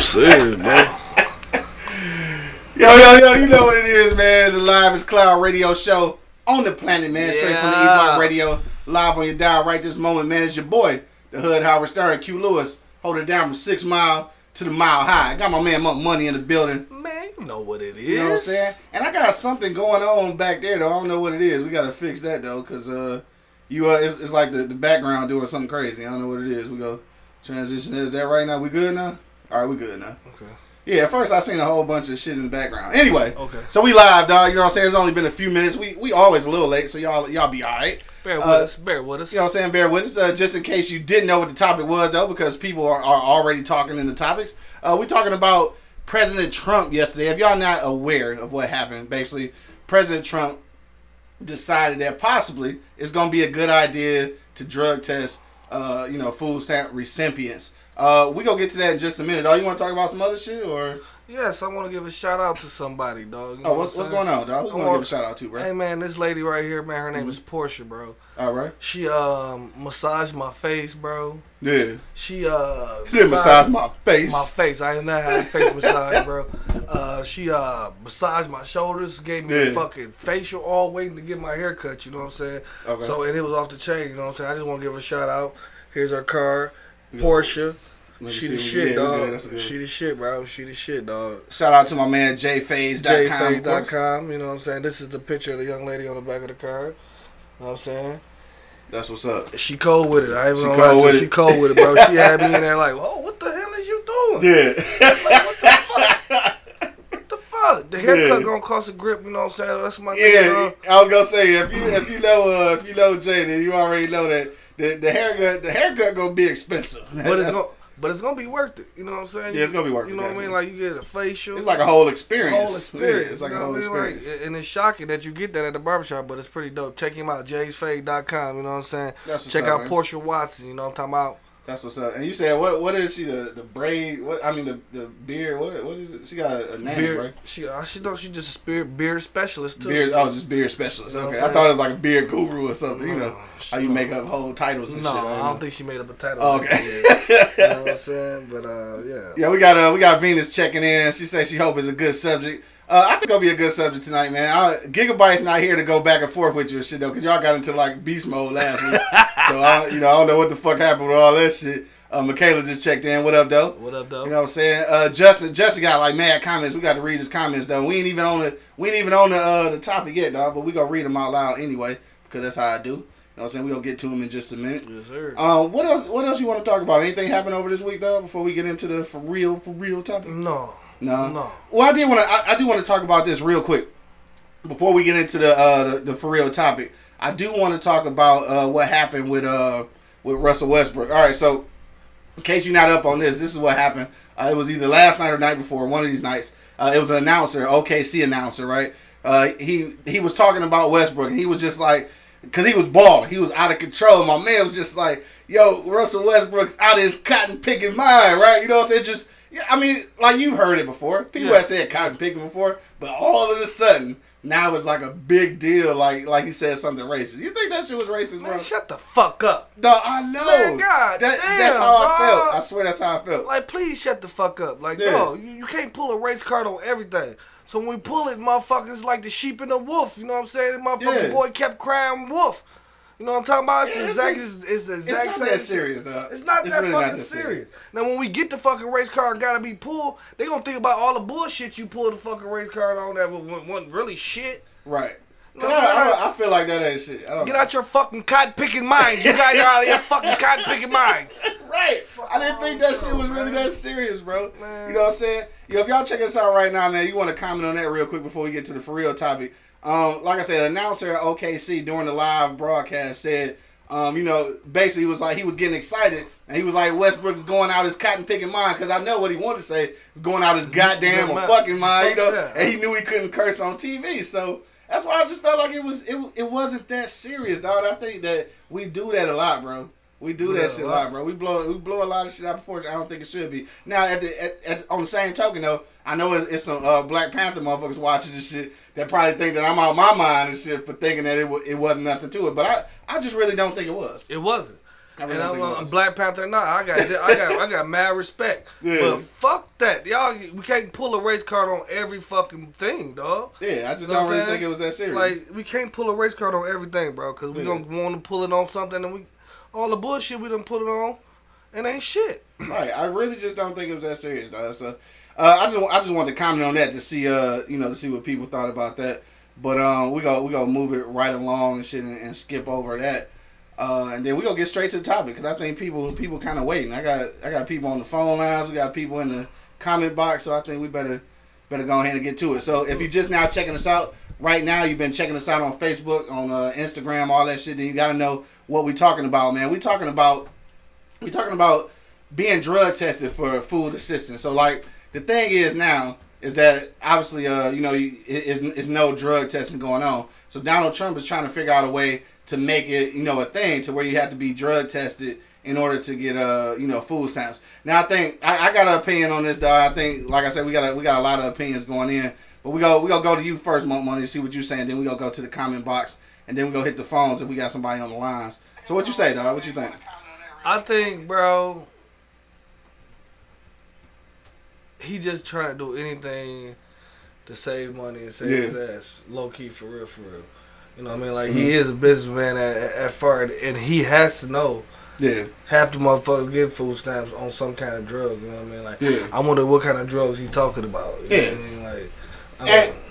serious, bro. Yo, you know what it is, man. The Live is Cloud radio show on the planet, man. Straight from the E-Block Radio. Live on your dial right this moment, man. It's your boy, the Hood Howard Stern, Q Lewis, holding it down from 6 Mile to the Mile High. Got my man Money in the building. Man, you know what it is. You know what I'm saying? And I got something going on back there, though. I don't know what it is. We got to fix that, though, because it's like the background doing something crazy. I don't know what it is. We go transition. Is that right now? We good now? All right, we good now. Okay. Yeah, at first I seen a whole bunch of shit in the background. Anyway, okay. So we live, dog. You know what I'm saying? It's only been a few minutes. We always a little late, so y'all be all right. Bear with us. Bear with us. You know what I'm saying? Bear with us. Just in case you didn't know what the topic was, though, because people are already talking in the topics. We're talking about President Trump yesterday. If y'all not aware of what happened, basically, President Trump decided that possibly it's going to be a good idea to drug test, food stamp recipients. We gonna get to that in just a minute. You want to talk about some other shit, or? Yes, I want to give a shout out to somebody, dog. You know what's going on, dog? Who you want to give a shout out to, bro? Hey, man, this lady right here, man, her name is Portia, bro. All right. She massaged my face, bro. Yeah. She massaged my face. My face. I ain't never had a face massage, bro. She massaged my shoulders, gave me a fucking facial, all waiting to get my hair cut. You know what I'm saying? Okay. So and it was off the chain. You know what I'm saying? I just want to give her a shout out. Here's her card. Portia. She the shit, dog. She the shit, bro. She the shit, dog. Shout out to my man JFaze.com. JFaze.com. You know what I'm saying? This is the picture of the young lady on the back of the card. You know what I'm saying? That's what's up. She cold with it. I ain't even gonna lie to you. She cold with it, bro. She had me in there like, oh, what the hell is you doing? Yeah. Like, what the fuck? What the fuck? The haircut gonna cost a grip. You know what I'm saying? That's my nigga, I was gonna say if you know Jay, then you already know that the haircut gonna be expensive. But it's gonna be worth it. You know what I'm saying? Yeah, it's gonna be worth it. You know what I mean? Like you get a facial. It's like a whole experience. Yeah, it's like a whole experience. Like, and it's shocking that you get that at the barbershop, but it's pretty dope. Check him out, jaysfade.com. You know what I'm saying? Check out man. Portia Watson. You know what I'm talking about? That's what's up. And you said what is she the braid? What I mean the beard? What is it? She got a name, beard, right? She just a beard specialist too. Just beard specialist. You know okay, I thought it was like a beard guru or something. You know how you make up whole titles and shit. No, I don't think she made up a title. Oh, okay. You know what I'm saying? But yeah. Yeah, we got Venus checking in. She says she hope it's a good subject. I think it'll be a good subject tonight, man. Gigabyte's not here to go back and forth with you and shit though, cause y'all got into like beast mode last week. So I don't know what the fuck happened with all that shit. Michaela just checked in. What up, though? What up, though? You know what I'm saying? Justin got like mad comments. We got to read his comments though. We ain't even on the topic yet, dog. But we gonna read them out loud anyway because that's how I do. You know what I'm saying? We gonna get to them in just a minute. Yes, sir. What else you want to talk about? Anything happened over this week though? Before we get into the for real topic? No. Well, I do want to talk about this real quick before we get into the for real topic. I do want to talk about what happened with Russell Westbrook. All right, so. In case you're not up on this is what happened. It was either last night or night before, one of these nights. It was an announcer, OKC announcer, right? He was talking about Westbrook, and he was just like, because he was balling. He was out of control. My man was just like, yo, Russell Westbrook's out of his cotton-picking mind, right? You know what I'm saying? Like you've heard it before. People have said cotton-picking before, but all of a sudden, now it's like a big deal, like he said something racist. You think that shit was racist, bro? Man, shut the fuck up. Dog, I know. Man, God damn, that's how I felt. I swear that's how I felt. Like, please shut the fuck up. Like, dog, you can't pull a race card on everything. So when we pull it, motherfuckers like the sheep and the wolf. You know what I'm saying? The motherfucking boy kept crying wolf. You know what I'm talking about? It's the exact same. It's not that serious, dog. It's not that fucking serious. Now, when we get the fucking race card gotta be pulled, they gonna think about all the bullshit you pulled the fucking race card on that wasn't really shit. Right. I feel like that ain't shit. Get out your fucking cotton-picking minds. You guys are out of your fucking cotton-picking minds. Right. I didn't think that shit was really that serious, bro. Man. You know what I'm saying? Yo, if y'all check us out right now, man, you want to comment on that real quick before we get to the for real topic. Like I said, an announcer at OKC during the live broadcast said, basically was like he was getting excited and he was like Westbrook's going out his cotton picking mind because I know what he wanted to say was going out his goddamn or fucking mind, and he knew he couldn't curse on TV, so that's why I just felt like it wasn't that serious, dog. I think that we do that a lot, bro. We do that shit a lot, bro. We blow a lot of shit out of proportion. I don't think it should be. Now, on the same token, though, I know it's some Black Panther motherfuckers watching this shit that probably think that I'm out my mind and shit for thinking that it wasn't nothing to it. But I just really don't think it was. It wasn't. And I'm Black Panther. Nah, I got mad respect. Yeah. But fuck that, y'all. We can't pull a race card on every fucking thing, dog. Yeah, I just don't really think it was that serious. Like, we can't pull a race card on everything, bro, because we gonna want to pull it on something, and all the bullshit we done put it on, it ain't shit. Right. I really just don't think it was that serious, dog. So, I just wanted to comment on that to see, to see what people thought about that. But we gonna move it right along and shit and skip over that. And then we gonna get straight to the topic because I think people kind of waiting. I got people on the phone lines. We got people in the comment box. So I think we better go ahead and get to it. So if you're just now checking us out right now, you've been checking us out on Facebook, on Instagram, all that shit. Then you gotta know what we talking about, man. We talking about being drug tested for food assistance. So like the thing is now is that obviously it's no drug testing going on. So Donald Trump is trying to figure out a way to make it, a thing to where you have to be drug tested in order to get, food stamps. Now, I think I got an opinion on this, dog. I think, like I said, we got a lot of opinions going in. But we gonna go to you first, Money, to see what you're saying. Then we gonna go to the comment box, and then we gonna hit the phones if we got somebody on the lines. So what you say, dog? What you think? I think, bro, he just trying to do anything to save money and save his ass, low key, for real. You know what I mean? Like, he is a businessman at first, and he has to know. Yeah. Half the motherfuckers get food stamps on some kind of drug. You know what I mean? Like, I wonder what kind of drugs he talking about. You know what I mean? Like,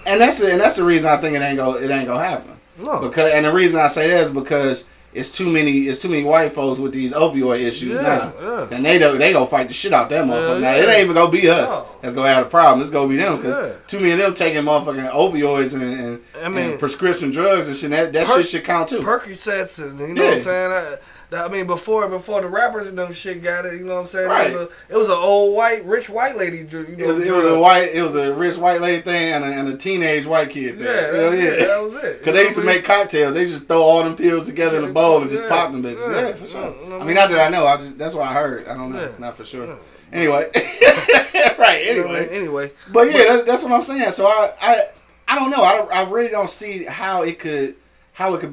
and that's the reason I think it ain't gonna happen. No. And the reason I say that is because it's too many white folks with these opioid issues now. Yeah. And they gonna fight the shit out that motherfucker. Now it ain't even gonna be us that's gonna have a problem. It's gonna be them because too many of them taking motherfucking opioids and prescription drugs and shit. That shit should count too. Percocets and you know what I'm saying. I mean, before the rappers and them shit got it, you know what I'm saying? Right. It was an old rich white lady. It was a rich white lady thing and a teenage white kid thing. That was it. Because they used to make cocktails. They just throw all them pills together in a bowl and just pop them bitches. Yeah, for sure. I mean, not that I know. that's what I heard. I don't know. Not for sure. Anyway. Right. Anyway. But yeah, that's what I'm saying. So I don't know. I really don't see how it could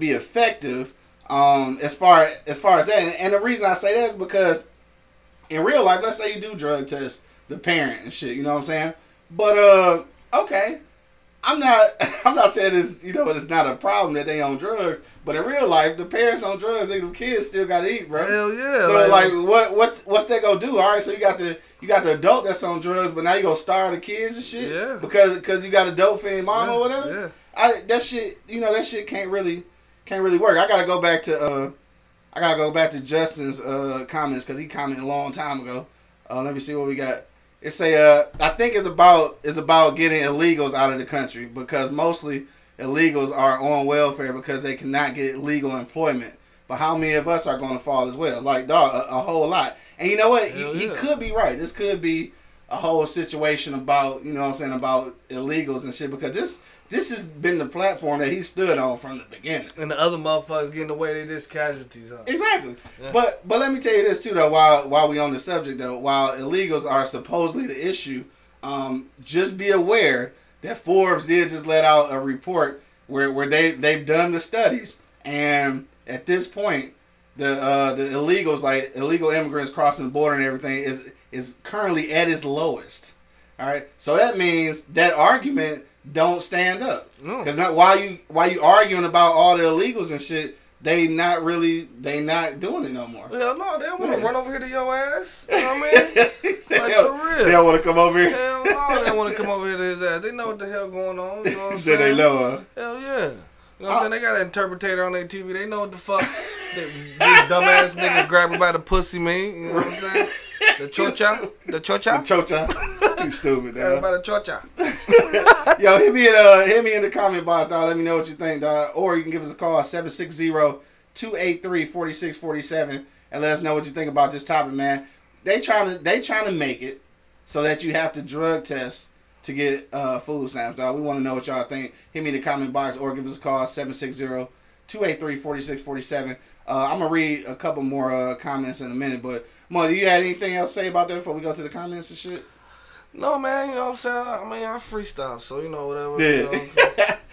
be effective. As far as that, and the reason I say that is because in real life, let's say you do drug test the parent and shit, you know what I'm saying? But okay, I'm not saying it's not a problem that they on drugs, but in real life, the parents on drugs, the kids still gotta eat, bro. Hell yeah. So what's that gonna do? All right, so you got the adult that's on drugs, but now you gonna starve the kids and shit, because you got a dope fiend mom or whatever. Yeah. That shit can't really work. I gotta go back to Justin's comments because he commented a long time ago. Let me see what we got. It say I think it's about getting illegals out of the country because mostly illegals are on welfare because they cannot get legal employment. But how many of us are going to fall as well? Like, dog, a whole lot. And you know what? He could be right. This could be a whole situation about, you know what I'm saying, about illegals and shit because this has been the platform that he stood on from the beginning. And the other motherfuckers getting away, they just casualties. Huh? Exactly. Yeah. But let me tell you this too, though, while we on the subject, though, while illegals are supposedly the issue, just be aware that Forbes did just let out a report where they've done the studies. And at this point, the illegals, like illegal immigrants crossing the border and everything, is currently at its lowest. All right? So that means that argument don't stand up because while you arguing about all the illegals and shit, they not doing it no more. Hell no, they don't want to run over here to your ass. You know what I mean? Like, for real. They don't want to come over here. Hell no, they don't want to come over here to his ass. They know what the hell going on. You know what I'm saying? They know. Hell yeah. You know what I'm saying? They got an interpreter on their TV. They know what the fuck these dumbass niggas grab her by the pussy mean. You know what I'm saying? The chocha. The chocha. You stupid, dog. By the chocha. Yo, hit me in the comment box, dog. Let me know what you think, dog. Or you can give us a call 760-283-4647 and let us know what you think about this topic, man. They trying to make it so that you have to drug test to get food stamps, dog. We want to know what y'all think. Hit me in the comment box or give us a call 760-283-4647. I'm gonna read a couple more comments in a minute, but Mo, do you have anything else to say about that before we go to the comments and shit? No, man, you know what I'm saying? I mean, I freestyle, so, you know, whatever. Yeah. You know,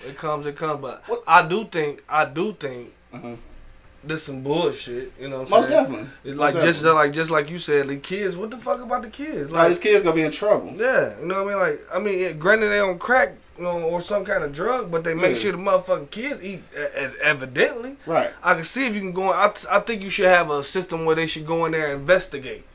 it comes. But I do think this some bullshit. You know what I'm Most saying? definitely. It's like just like you said, the kids. What the fuck about the kids? Like, these kids gonna be in trouble. Yeah, you know what I mean? Granted they on crack, you know, or some kind of drug, but they make sure the motherfucking kids eat evidently. Right. I can see if you can go. I think you should have a system where they should go in there and investigate.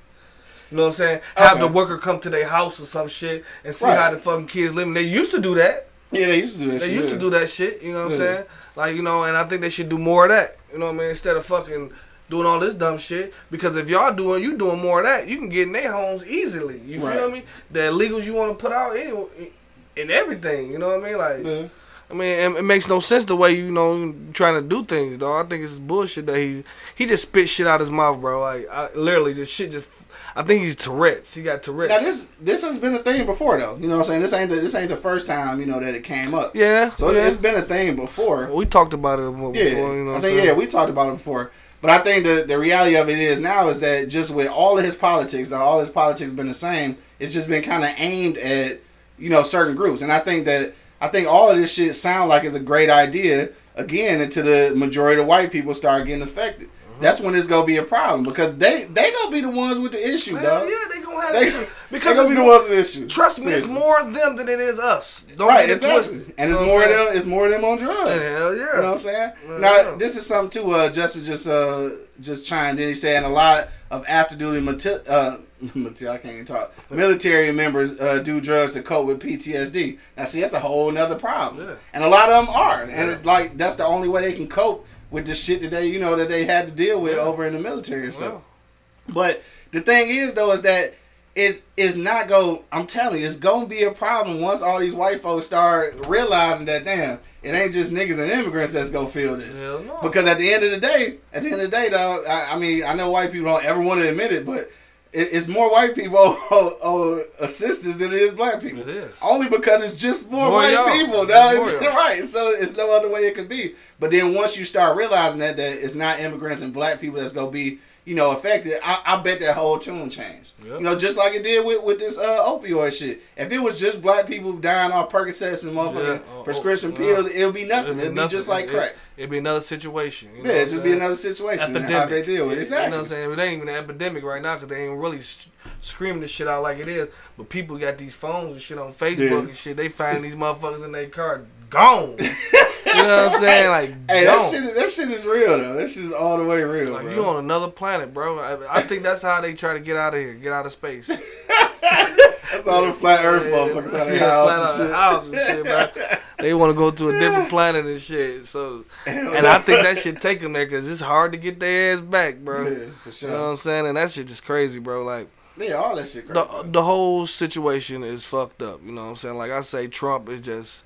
You know what I'm saying? Have the worker come to their house or some shit and see how the fucking kids living. They used to do that. Yeah, they used to do that shit. They used to do that shit, you know what I'm saying? Like, you know, and I think they should do more of that. You know what I mean? Instead of fucking doing all this dumb shit. Because if y'all doing more of that, you can get in their homes easily. You feel me? The illegals you want to put out anyway, in everything, you know what I mean? Like, I mean, it makes no sense the way, you know, trying to do things, though. I think it's bullshit that he just spit shit out his mouth, bro. Like, literally, this shit just... I think he's Tourette's. He got Tourette's. Now this has been a thing before though. You know what I'm saying? This ain't the first time, you know, that it came up. Yeah. So it's been a thing before. Well, we talked about it before. You know I think we talked about it before. But I think the reality of it is now is that just with all of his politics, all his politics been the same. It's just been kind of aimed at, you know, certain groups. And I think all of this shit sound like it's a great idea again until the majority of white people start getting affected. That's when it's gonna be a problem because they gonna be the ones with the issue, dog. Yeah, they gonna have the issue because they gonna be the ones with the issue. Trust me, it's more of them than it is us. Don't right, get it exactly. twisted. And it's more of them. It's more of them on drugs. Hell yeah. You know what I'm saying? Now this is something too. Justin just chimed in. He saying a lot of after duty I can't even talk. Military members do drugs to cope with PTSD. Now see, that's a whole nother problem. Yeah. And a lot of them are, and like that's the only way they can cope with the shit that they, you know, that they had to deal with over in the military and stuff. But the thing is, though, is that it's not go. I'm telling you, it's gonna be a problem once all these white folks start realizing that damn, it ain't just niggas and immigrants that's gonna feel this. Hell no. Because at the end of the day, though, I mean, I know white people don't ever want to admit it, but it's more white people on assistance than it is black people. It is. Only because it's just more white people. Right. So it's no other way it could be. But then once you start realizing that it's not immigrants and black people that's going to be, you know, affected, I bet that whole tune changed. Yep. You know, just like it did with this opioid shit. If it was just black people dying off Percocets and motherfucking prescription pills, it would be nothing. It would be just like crack. It'd be another situation. You know it would be another situation. Epidemic. How they deal with it. Exactly. You know what I'm saying? It ain't even an epidemic right now because they ain't really screaming this shit out like it is. But people got these phones and shit on Facebook and shit. They find these motherfuckers in their car gone. You know what I'm saying? Like, hey, that shit is real though. That shit is all the way real. Like, bro. You on another planet, bro. I think that's how they try to get out of here, get out of space. That's all the flat Earth motherfuckers out of the house and shit, bro. They want to go to a different planet and shit. So, and I think that shit take them there because it's hard to get their ass back, bro. Yeah, for sure. You know what I'm saying? And that shit just crazy, bro. Like, yeah, all that shit crazy. The whole situation is fucked up. You know what I'm saying? Like I say, Trump is just.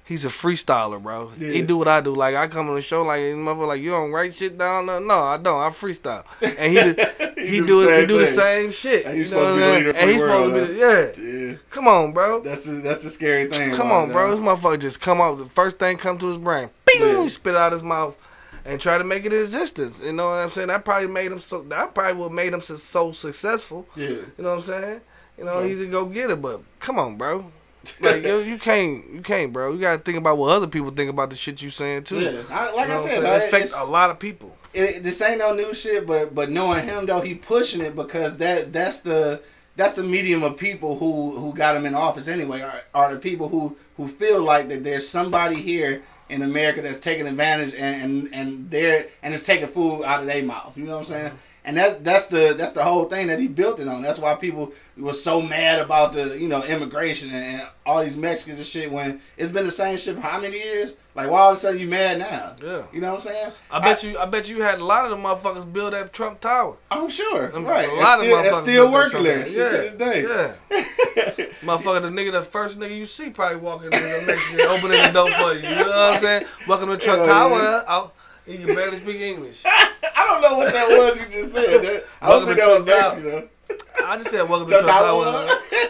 He's a freestyler, bro. Yeah. He do what I do. Like, I come on the show, like, motherfucker, like, you don't write shit down? No, I don't. I freestyle. And he do the same shit. And he's supposed to be the leader for the world. Yeah. Come on, bro. That's the scary thing. Come on, bro. This motherfucker just come out. The first thing come to his brain. Bing! He spit out his mouth and try to make it in existence. You know what I'm saying? That probably made him what made him so successful. Yeah. You know what I'm saying? You know, he's a go get it, but come on, bro. Like, yo, you can't, bro. You gotta think about what other people think about the shit you saying too. Yeah, I said, it affects a lot of people. This ain't no new shit, but knowing him though, he pushing it because that's the medium of people who got him in office anyway. Are the people who feel like that there's somebody here in America that's taking advantage and it's taking food out of their mouth. You know what I'm saying? And that's the whole thing that he built it on. That's why people were so mad about the, you know, immigration and all these Mexicans and shit when it's been the same shit for how many years? Like, why all of a sudden you mad now? Yeah. You know what I'm saying? I bet you had a lot of them motherfuckers build that Trump Tower. I'm sure. Right. A lot of motherfuckers still working there to this day. Yeah. Motherfucker, the first nigga you see probably walking in the Mexican opening the door for you. You know what I'm saying? Welcome to Trump Tower. He can barely speak English. I don't know what that was you just said. I don't think that was Mexican. I just said welcome to Trump Tower.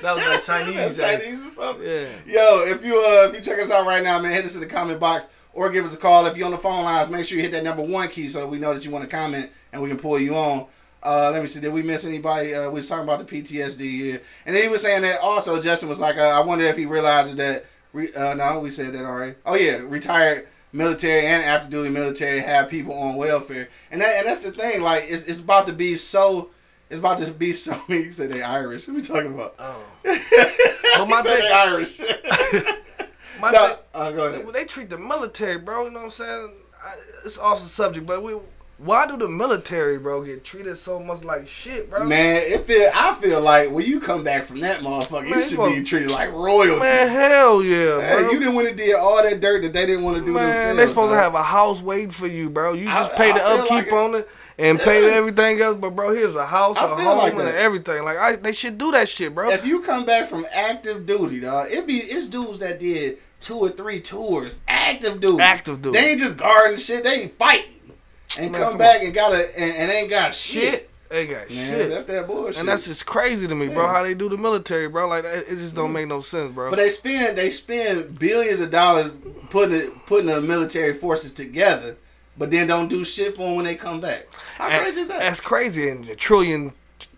That was like Chinese. That's Chinese or something. Yeah. Yo, if you check us out right now, man, hit us in the comment box or give us a call. If you're on the phone lines, make sure you hit that number 1 key so we know that you want to comment and we can pull you on. Let me see. Did we miss anybody? We was talking about the PTSD. Yeah. And then he was saying that also. Justin was like, I wonder if he realizes that. No, we said that already. Oh yeah, retired military and active duty military have people on welfare, and that's the thing. Like it's about to be so. It's about to be so. You said they Irish. What are we talking about? Oh, well, my thing, they Irish. Go ahead. They treat the military, bro. You know what I'm saying? It's off the subject, but why do the military, bro, get treated so much like shit, bro? Man, I feel like when you come back from that motherfucker, you should be treated like royalty. Man, hell yeah, man, bro. You didn't want to do all that dirt that they didn't want to do themselves. Man, they supposed to have a house waiting for you, bro. You just pay the upkeep on it and pay everything else. But, bro, here's a house, a home, and everything. Like, they should do that shit, bro. If you come back from active duty, dog, it's dudes that did 2 or 3 tours. Active duty. Active duty. They ain't just guarding shit. They ain't fighting. And come back and ain't got shit. They got shit. That's that bullshit. And that's just crazy to me, bro. How they do the military, bro. Like it just don't make no sense, bro. But they spend billions of dollars putting the military forces together, but then don't do shit for them when they come back. How crazy is that? That's crazy. And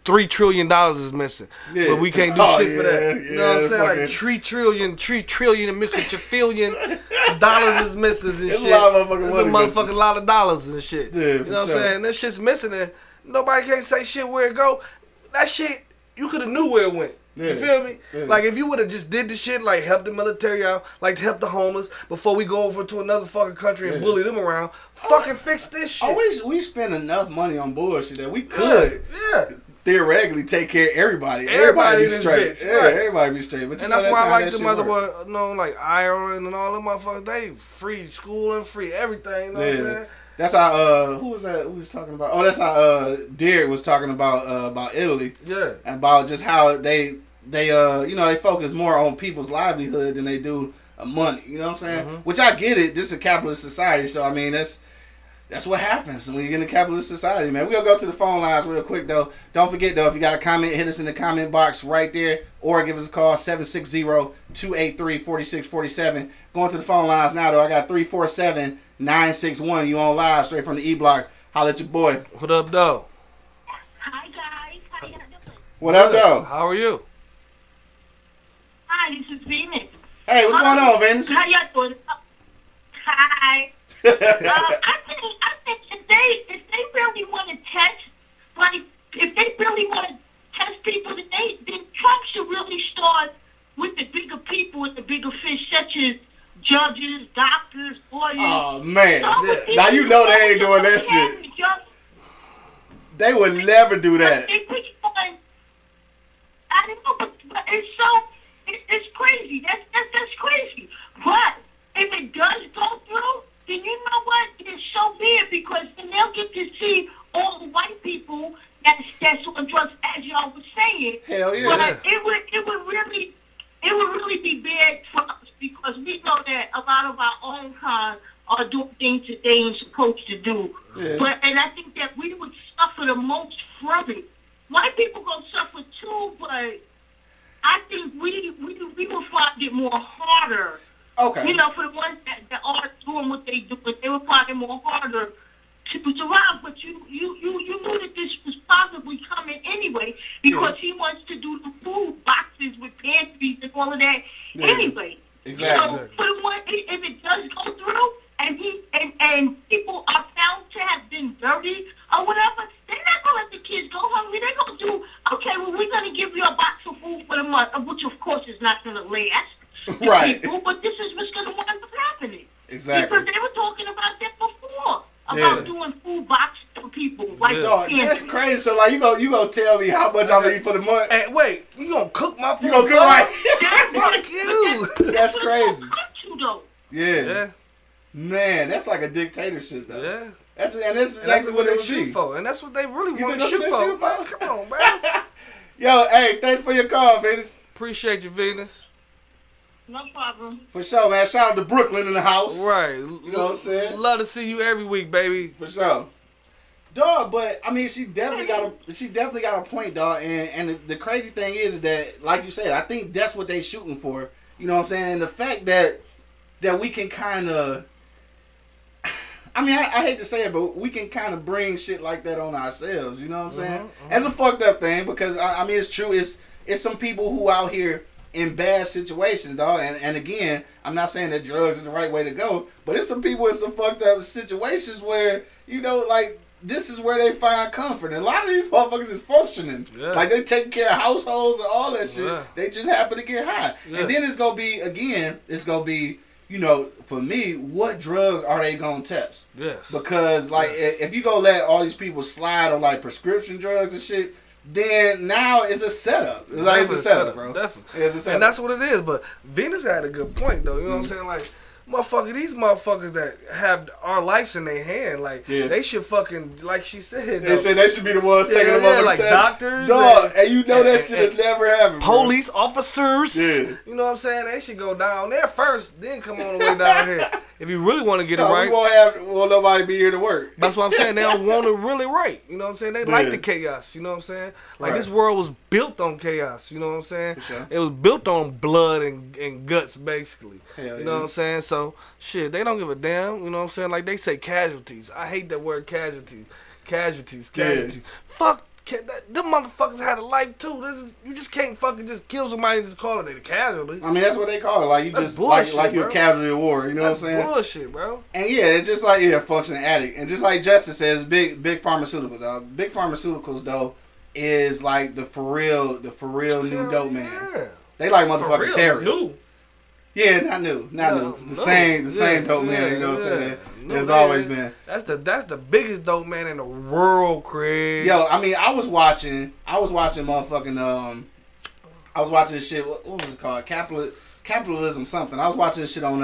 $3 trillion is missing, but we can't do shit for that. You know what I'm saying? Like 3 trillion, and make it a billion dollars is missing and shit. It's a motherfucking lot of dollars and shit. Yeah, you know what I'm saying? That shit's missing, and nobody can't say shit where it go. That shit, you could have knew where it went. Yeah. You feel me? Yeah. Like if you would have just did the shit, like help the military out, like help the homeless before we go over to another fucking country and bully them around. Fucking fix this shit. We spend enough money on bullshit that we could. Yeah. Theoretically, take care of everybody. Everybody be straight. Bitch, right. Everybody be straight. But that's why I like them other like Ireland and all them motherfuckers. They free school and free everything. You know what I'm saying? That's how. Who was that? Who was talking about? Oh, that's how. Derek was talking about Italy. Yeah. And about just how they they focus more on people's livelihood than they do money. You know what I'm saying? Mm-hmm. Which I get it. This is a capitalist society, so I mean that's what happens when you get in a capitalist society, man. We're going to go to the phone lines real quick, though. Don't forget, though, if you got a comment, hit us in the comment box right there or give us a call, 760-283-4647. Going to the phone lines now, though. I got 347-961. You on live straight from the E-Block. Holla at your boy. What up, though? Hi, guys. How you doing? What up, though? How are you? Hi, this is Venus. Hey, what's going on, Venus? How y'all doing? Hi. I think if they really want to test, like if they really want to test people, then Trump should really start with the bigger people and the bigger fish, such as judges, doctors, lawyers. Oh man! Now you know they ain't doing that shit. They would never do that. I don't know, but it's crazy. That's crazy. But if it does go through, then you know what? It's so bad because then they'll get to see all the white people that's on drugs, as y'all was saying. Hell yeah! But it would really be bad for us because we know that a lot of our own kind are doing things that they ain't supposed to do. Yeah. And I think that we would suffer the most from it. White people gonna suffer too, but I think we will find it more harder. Okay. You know, for the ones that are doing what they do, they will find it more harder to survive. But you knew that this was possibly coming anyway because he wants to do the food boxes with pantries and all of that anyway. Exactly. So for the one, if it does go through and people are found to have been dirty or whatever, they're not gonna let the kids go hungry. They're gonna do we're gonna give you a box of food for the month, which of course is not gonna last. Right. People, but this is what's going to wind up happening. Exactly. Because they were talking about that before. About doing food boxes for people. Like that's crazy. So like you gonna tell me how much I'm gonna eat for the month? Hey, wait, you gonna cook my food? You gonna cook right? Fuck you. That's crazy. Yeah. Man, that's like a dictatorship though. Yeah. That's exactly what they shoot for, and that's what they really want to shoot for. Come on, man. Yo, hey, thanks for your call, Venus. Appreciate you, Venus. No problem. For sure, man. Shout out to Brooklyn in the house. Right. You know what I'm saying? Love to see you every week, baby. For sure. Dog, but I mean, she definitely got a point, dog. And the crazy thing is that, like you said, I think that's what they shooting for. You know what I'm saying? And the fact that we can kind of, I mean, I hate to say it, but we can kind of bring shit like that on ourselves. You know what I'm saying? As a fucked up thing, because I mean, it's true. It's some people who out here in bad situations, dog. And again, I'm not saying that drugs is the right way to go, but it's some people in some fucked up situations where, you know, like, this is where they find comfort. And a lot of these motherfuckers is functioning. Yeah. Like, they taking care of households and all that shit. Yeah. They just happen to get high. Yeah. And then it's going to be, you know, for me, what drugs are they going to test? Yes. Because, like, if you go let all these people slide on, like, prescription drugs and shit, then now it's a setup. It's a setup, bro. Definitely. It's a setup. And that's what it is. But Venus had a good point, though. You know what I'm saying? Like, these motherfuckers that have our lives in their hand, like, they should fucking, like she said. They said they should be the ones taking them over like doctors. Dog, and you know that shit have never happened. Police officers. Yeah. You know what I'm saying? They should go down there first, then come on the way down here. If you really want to get it right. We won't nobody be here to work. That's what I'm saying. They don't want it really right. You know what I'm saying? They like the chaos. You know what I'm saying? Like, this world was built on chaos. You know what I'm saying? Sure. It was built on blood and guts, basically. Hell you know what I'm saying? So, shit, they don't give a damn. You know what I'm saying? Like, they say casualties. I hate that word casualties. Casualties. Yeah. Fuck. Them motherfuckers had a life too. You just can't fucking just kill somebody and just call it a casualty. I mean, that's what they call it. Like, you that's just bullshit, like you're a casualty of war. You know that's what I'm saying? Bullshit, bro. And yeah, it's just like a functioning addict. And just like Justice says, big pharmaceuticals, dog. Big pharmaceuticals though is like the for real new dope man. Yeah. They like motherfucking terrorists. New. Yeah, not new. The same dope man. You know what I'm saying? There's always been. That's the biggest dope man in the world, Craig. Yo, I mean, I was watching motherfucking I was watching this shit. What was it called? Capitalism something. I was watching this shit on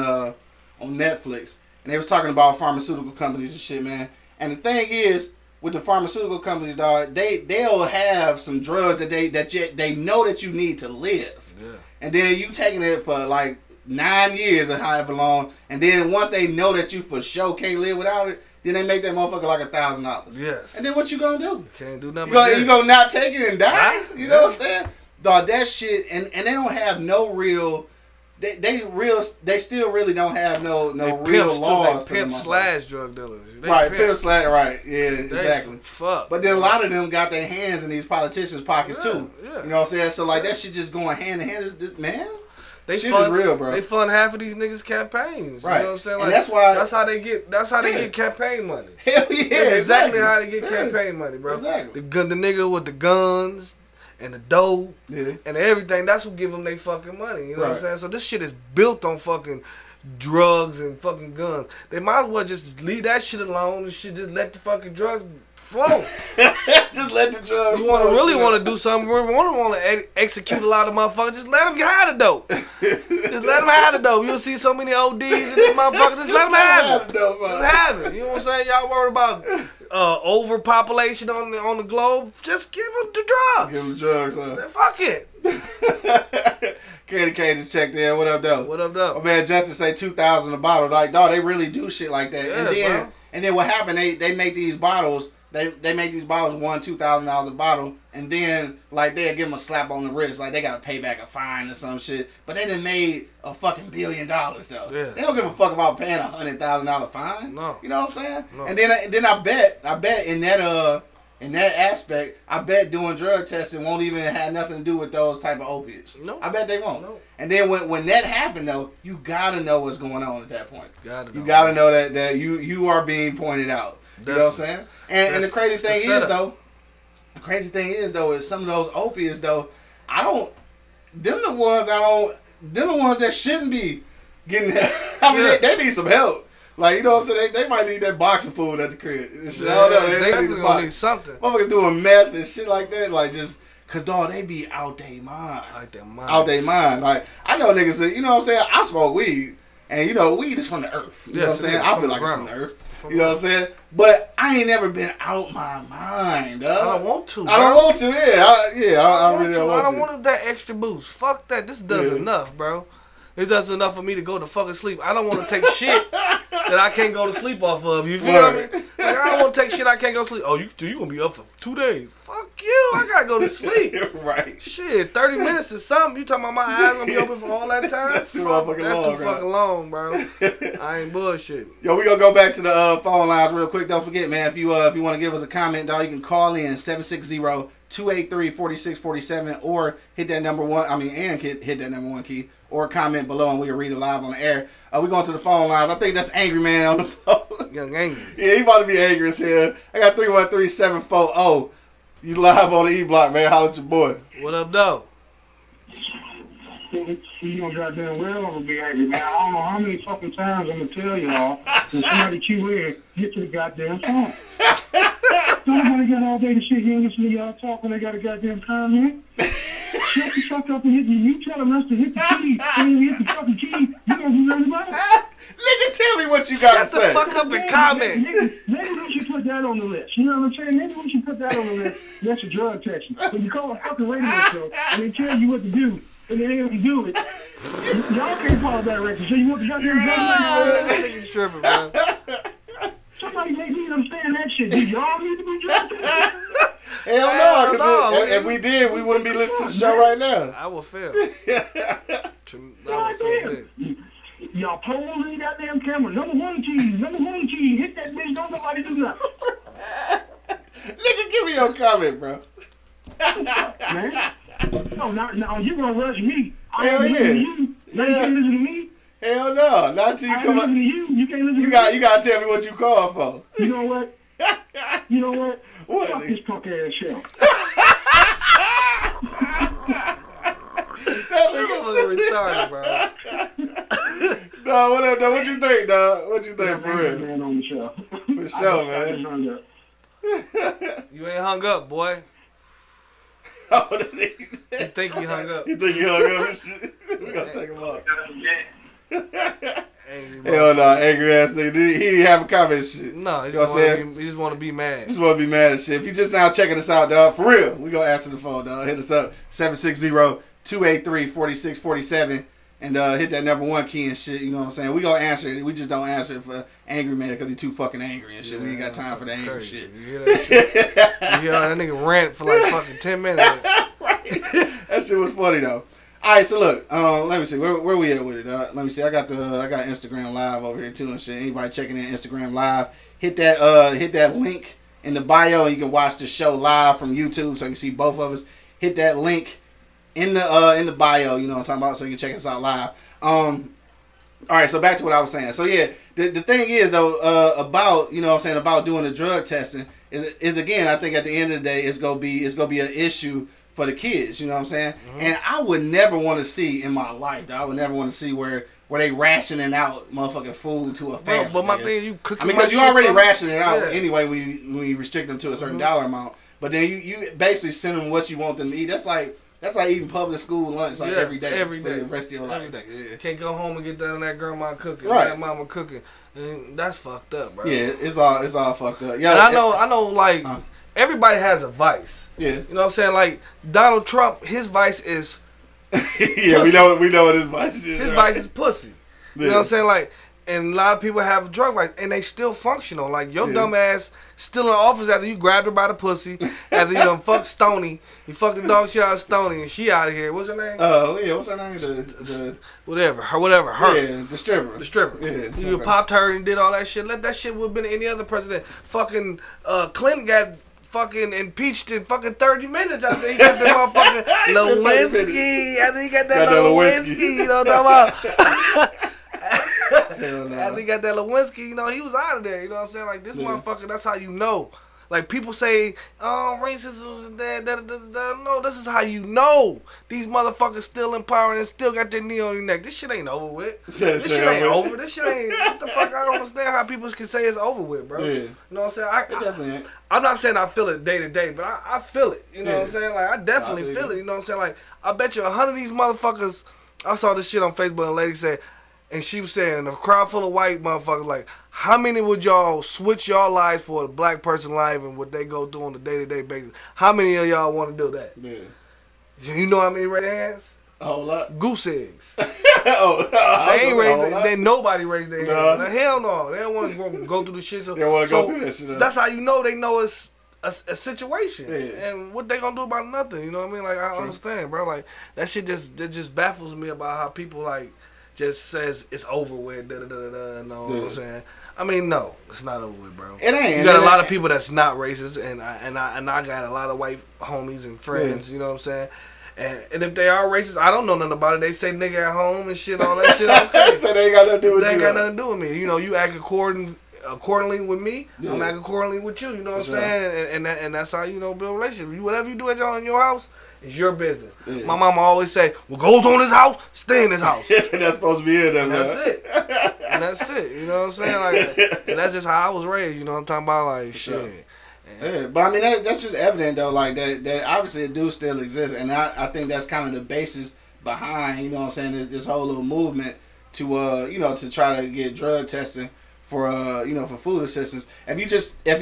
Netflix, and they was talking about pharmaceutical companies and shit, man. And the thing is, with the pharmaceutical companies, dog, they'll have some drugs that they know that you need to live. Yeah. And then you taking it for like 9 years or however long, and then once they know that you for sure can't live without it, then they make that motherfucker like $1,000. Yes. And then what you gonna do? You can't do nothing. You gonna not take it and die? You know what I'm saying? Dog, that shit, and they don't have no real. They still really don't have no real laws. They pimp slash drug dealers. Right, pimp slash. Right, yeah, exactly. Fuck. But then a lot of them got their hands in these politicians' pockets too. Yeah. You know what I'm saying? So like that shit just going hand in hand. Man. Shit is real, bro. They fund half of these niggas' campaigns. Right. You know what I'm saying? Like, and that's why. That's how they get campaign money. Hell yeah. That's exactly how they get campaign money, bro. Exactly. The nigga with the guns and the dope and everything, that's who give them they fucking money. You know what I'm saying? So this shit is built on fucking drugs and fucking guns. They might as well just leave that shit alone and shit. Just let the fucking drugs flow. Just let the drugs. You want to do something? Want to execute a lot of motherfuckers? Just let them have the dope. Just let them have the dope. You'll see so many ODs in this motherfucker. Just let them have it. Just have it. You know what I'm saying? Y'all worried about overpopulation on the globe? Just give them the drugs. Give them the drugs, huh? Fuck it. Candy K just checked in. What up, though? What up, though? My man Justin say $2,000 a bottle. Like, dog, they really do shit like that. Yes, and then what happened? They make these bottles. They make these bottles $2,000 a bottle, and then like they'll give them a slap on the wrist, like they gotta pay back a fine or some shit. But they done made a fucking $1 billion though. Yes. They don't give a fuck about paying $100,000 fine. No. You know what I'm saying? No. And then I bet in that aspect, I bet doing drug testing won't even have nothing to do with those type of opiates. No. I bet they won't. No. And then when that happened though, you gotta know what's going on at that point. You gotta know that you are being pointed out. Definitely. You know what I'm saying? And the crazy thing is though, is some of those opiates though, them the ones that shouldn't be getting I mean they need some help. Like, you know what I'm saying? They might need that boxing food at the crib. I don't know. They definitely need something. Motherfuckers doing meth and shit like that, like just cause dog, they be out their mind. Out their mind. Like, I know niggas that, you know what I'm saying? I smoke weed. And you know, weed is from the earth. You know what I'm saying? I feel like it's from the earth. You know what I'm saying? But I ain't never been out my mind, dog. I don't want to. I don't want to, yeah. I really don't want to. I don't want that extra boost. Fuck that. This does enough, bro. It does enough for me to go to fucking sleep. I don't want to take shit that I can't go to sleep off of. You feel me? Like, I don't want to take shit I can't go to sleep. Oh, you going to be up for 2 days. Fuck you. I got to go to sleep. Right. Shit, 30 minutes is something. You talking about my eyes going to be open for all that time? That's too fucking long, bro. I ain't bullshit. Yo, we going to go back to the phone lines real quick. Don't forget, man, if you want to give us a comment, dog, you can call in 760 283-4647 or hit that number one. I mean, and hit that number one key or comment below and we'll read it live on the air. We going to the phone lines. I think that's Angry Man on the phone. Young Angry. Yeah, he about to be angry as hell. I got 313-740. You live on the E-Block, man. Holla at your boy. What up, though? You know goddamn well I'm gonna be angry, man. I don't know how many fucking times I'm gonna tell y'all when somebody cue in, get to the goddamn phone. Don't nobody got all day to sit here and listen to y'all talk when they got a goddamn comment. Shut the fuck up and hit me. You telling us to hit the key, and you hit the fucking key. You don't do nothing about it. Nigga, tell me what you gotta say. Shut the fuck up and comment. Maybe we should put that on the list. You know what I'm saying? Maybe we should put that on the list. That's a drug testing. When you call a fucking radio show and they tell you what to do, and they ain't gonna do it, y'all can't follow that record. So you want the goddamn drug? You tripping, bro. Somebody make me understand that shit. Do y'all need to be drug tested? Hell no. If we did, we wouldn't be listening to the show right now. I would fail. I would fail. Y'all pole in that damn camera. Number one key. Hit that bitch. Don't nobody do nothing. Nigga, give me your comment, bro. Man. No, now you gonna rush me. Hell yeah. You. Now you can't listen to me. Hell no. Not until you come up. You can't listen to me. You gotta tell me what you called for. You know what? What? Fuck this punk ass show. That nigga retarded, bro. Dog, what up, dog? What you think, dog? What you think, for real? Man on the show. For sure, man. You ain't hung up, boy. Oh, you think he hung up? You think he hung up and shit? We gotta take him off. Angry Hell no, angry ass nigga. He didn't have a comment shit. No, he just want to be mad. Just want to be mad and shit. If you just now checking us out, dog, for real, we gonna answer the phone, dog. Hit us up, 760-283-4647. And hit that number one key and shit, you know what I'm saying? We gonna answer it. We just don't answer it for Angry Man because he's too fucking angry and shit. Yeah, we ain't got time for the angry crazy. shit. You hear that shit? You hear that nigga rant for like fucking 10 minutes. Right. That shit was funny though. Alright, so look, let me see. Where we at with it? Let me see. I got Instagram Live over here too and shit. Anybody checking in Instagram Live, hit that link in the bio and you can watch the show live from YouTube so you can see both of us. Hit that link in the bio, you know what I'm talking about, so you can check us out live. Alright, so back to what I was saying. So yeah, the thing is though, about, you know what I'm saying, about doing the drug testing is again, I think at the end of the day it's gonna be an issue for the kids, you know what I'm saying? Mm-hmm. And I would never want to see in my life, I would never want to see where they rationing out motherfucking food to a family. But my thing is you cooking. I mean, because you already rationing it out anyway when you restrict them to a certain dollar amount. But then you basically send them what you want them to eat. That's like eating public school lunch every day for the rest of your life. Every day. Yeah. Can't go home and get that and that grandma cooking, that mama cooking, and that's fucked up, bro. Yeah, it's all fucked up. Yeah, and I know, like everybody has a vice. Yeah, you know what I'm saying? Like Donald Trump, his vice is yeah, pussy. we know what his vice is. His vice is pussy. You know what I'm saying? Like, and a lot of people have drug vice, and they still functional. Like your dumb ass still in the office after you grabbed her by the pussy, after you done fucked Stoney, you fucked the dog shit out of Stoney, and she out of here. What's her name? Yeah, what's her name? Whatever, her. Yeah, the stripper. Yeah, you popped her and did all that shit. Let that shit would have been any other president. Fucking Clinton got fucking impeached in fucking 30 minutes after he got that motherfucking Lewinsky. After he got that Lewinsky, you know what I'm talking about? After he got that Lewinsky, you know, he was out of there. You know what I'm saying? Like, this motherfucker, that's how you know. Like, people say, oh, racism is that. No, this is how you know. These motherfuckers still in power and still got their knee on your neck. This shit ain't over with. This shit ain't over. This shit ain't, what the fuck? I don't understand how people can say it's over with, bro. Yeah. You know what I'm saying? It definitely ain't. I'm not saying I feel it day to day, but I feel it. You know what I'm saying? Like, I definitely feel it. You know what I'm saying? Like, I bet you 100 of these motherfuckers, I saw this shit on Facebook and a lady said, and she was saying, a crowd full of white motherfuckers, like, how many would y'all switch y'all lives for a black person life and what they go through on a day-to-day basis? How many of y'all want to do that? Yeah. You know how many raise their hands? A whole lot. Goose eggs. They ain't raised their hands. Nobody raised their hands. Like, hell no. They don't want to go through the shit. So, they don't want to go through that shit. That's how you know they know it's a situation. Yeah. And what they gonna do about nothing? You know what I mean? Like, I understand, bro. Like, that shit just baffles me about how people, like, just says it's over with. Da da da da. Know what I'm saying? I mean, no, it's not over with, bro. It ain't. You got a lot of people that's not racist, and I got a lot of white homies and friends. You know what I'm saying? And if they are racist, I don't know nothing about it. They say nigga at home and shit, all that shit. Okay, so they ain't got nothing to do with you. They ain't got nothing to do with me. You know, you act accordingly with me. Yeah. I'm acting accordingly with you. You know what I'm saying? And that's how you know build a relationship. Whatever you do in your house is your business. Yeah. My mama always say, "What goes on this house, stay in this house." That's supposed to be it. And that's it. And that's it. You know what I'm saying? Like, and that's just how I was raised. You know what I'm talking about? Like shit. Yeah, but I mean that's just evident though, like that obviously it do still exist, and I think that's kind of the basis behind, you know what I'm saying, this whole little movement to you know, to try to get drug testing for you know, for food assistance. If you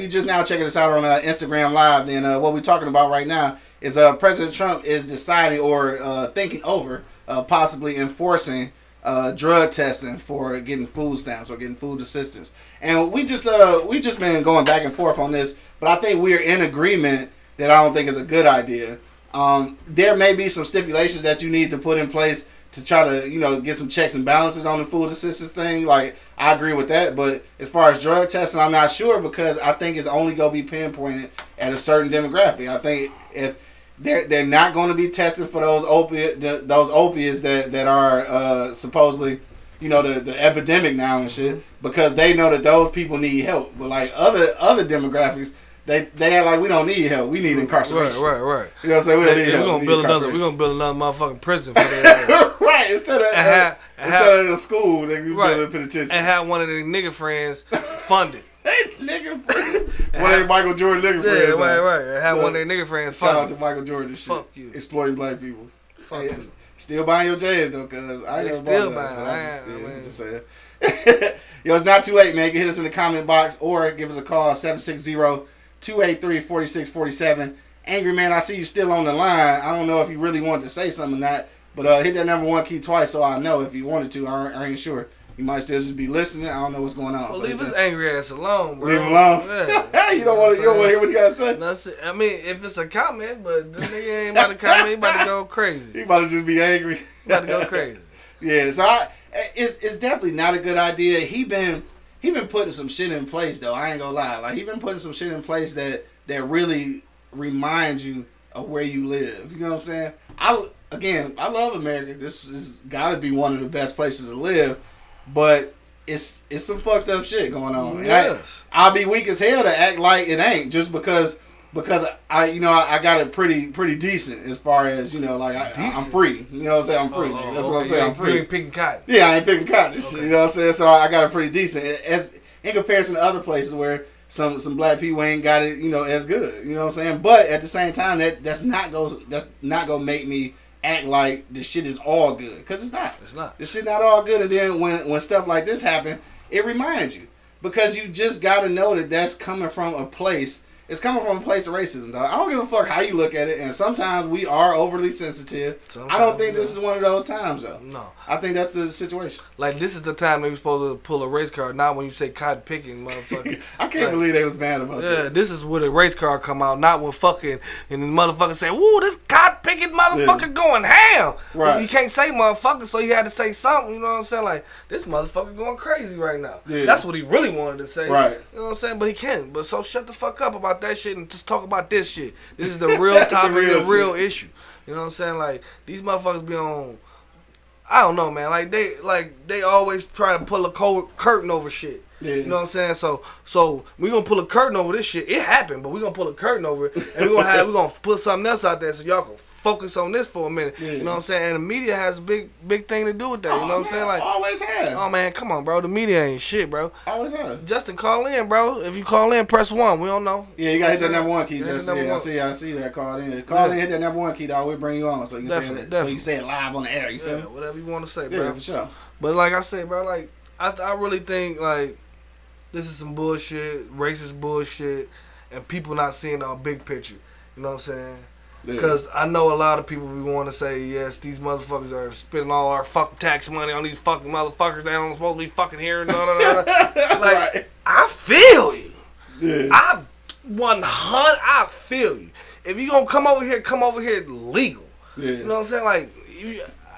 just now checking us out on Instagram Live, then what we're talking about right now is President Trump is deciding or thinking over possibly enforcing drug testing for getting food stamps or getting food assistance. And we just been going back and forth on this, but I think we're in agreement that I don't think is a good idea. There may be some stipulations that you need to put in place to try to, you know, get some checks and balances on the food assistance thing. Like, I agree with that, but as far as drug testing, I'm not sure, because I think it's only going to be pinpointed at a certain demographic. I think if they're not going to be testing for those opiates that are supposedly, you know, the epidemic now and shit, because they know that those people need help. But like other demographics, they act like we don't need help. We need incarceration. Right. You know what I'm saying? We don't need help. We're gonna build another motherfucking prison for that. Right. Instead of a school, they can build a penitentiary. And have one of their nigga friends funded. Nigga friends. One of their Michael Jordan nigga friends. Yeah, right. Have one of their nigga friends funded. Shout out to Michael Jordan. Shit. Fuck you. Exploiting black people. Hey, still buying your J's though, cause I ain't still buying. I'm just saying. Yo, it's not too late, man. You can hit us in the comment box or give us a call 760-283-4647. Angry man, I see you still on the line. I don't know if you really wanted to say something or not, but hit that number 1 key twice so I know if you wanted to. I ain't sure. You might still just be listening. I don't know what's going on. Well, leave his angry ass alone, bro. Leave him alone. Yeah. You don't want to hear what he got to say. That's it. I mean, if it's a comment, but the nigga ain't about to comment. He about to go crazy. He about to just be angry. He about to go crazy. Yeah. So it's definitely not a good idea. He been putting some shit in place though. I ain't gonna lie. Like, he been putting some shit in place that really reminds you of where you live. You know what I'm saying? I love America. This has got to be one of the best places to live. But it's some fucked up shit going on. Yes. I'll be weak as hell to act like it ain't just because I got it pretty decent as far as, you know, like I'm free. You know what I'm saying? I'm free. That's what I'm saying. I'm free. You ain't picking cotton. Yeah, I ain't picking cotton. Okay. Shit, you know what I'm saying? So I got it pretty decent as in comparison to other places where some black people ain't got it, you know, as good. You know what I'm saying? But at the same time, that's not gonna make me act like this shit is all good, because it's not. It's not. This shit not all good. And then when stuff like this happen, it reminds you, because you just gotta know that that's coming from a place. It's coming from a place of racism, dog. I don't give a fuck how you look at it, and sometimes we are overly sensitive. Sometimes, I don't think this is one of those times, though. No. I think that's the situation. Like, this is the time they were supposed to pull a race car, not when you say cotton picking, motherfucker. I can't believe they was mad about that. Yeah, this is when a race car come out, not when fucking, and the motherfucker say, woo, this cotton picking motherfucker going ham. Right. Well, you can't say motherfucker, so you had to say something, you know what I'm saying? Like, this motherfucker going crazy right now. Yeah. That's what he really wanted to say. Right. You know what I'm saying? But he can't. But so shut the fuck up about that shit and just talk about this shit. This is the real topic, the real issue. You know what I'm saying? Like, these motherfuckers be on, I don't know, man. Like they always try to pull a curtain over shit. Yeah. You know what I'm saying? So we gonna pull a curtain over this shit. It happened, but we gonna pull a curtain over it, and we gonna put something else out there so y'all can focus on this for a minute. Yeah. You know what I'm saying? And the media has a big thing to do with that. You know what I'm saying? Like, always have. Oh man, come on, bro. The media ain't shit, bro. Always have. Justin, call in, bro. If you call in, press 1. We don't know. Yeah, you gotta hit that number 1 key, Justin. Yeah, I see you that called in. Call in, hit that number 1 key, dog. We'll bring you on so you can say it. So you say it live on the air. You feel me? Whatever you want to say, bro. Yeah, for sure. But like I say, bro, like I really think like this is some bullshit, racist bullshit, and people not seeing our big picture. You know what I'm saying? Because I know a lot of people we want to say, yes, these motherfuckers are spending all our fucking tax money on these fucking motherfuckers that don't supposed to be fucking here. Like, right. I feel you. Yeah. I feel you. If you gonna come over here legal. Yeah. You know what I'm saying? Like,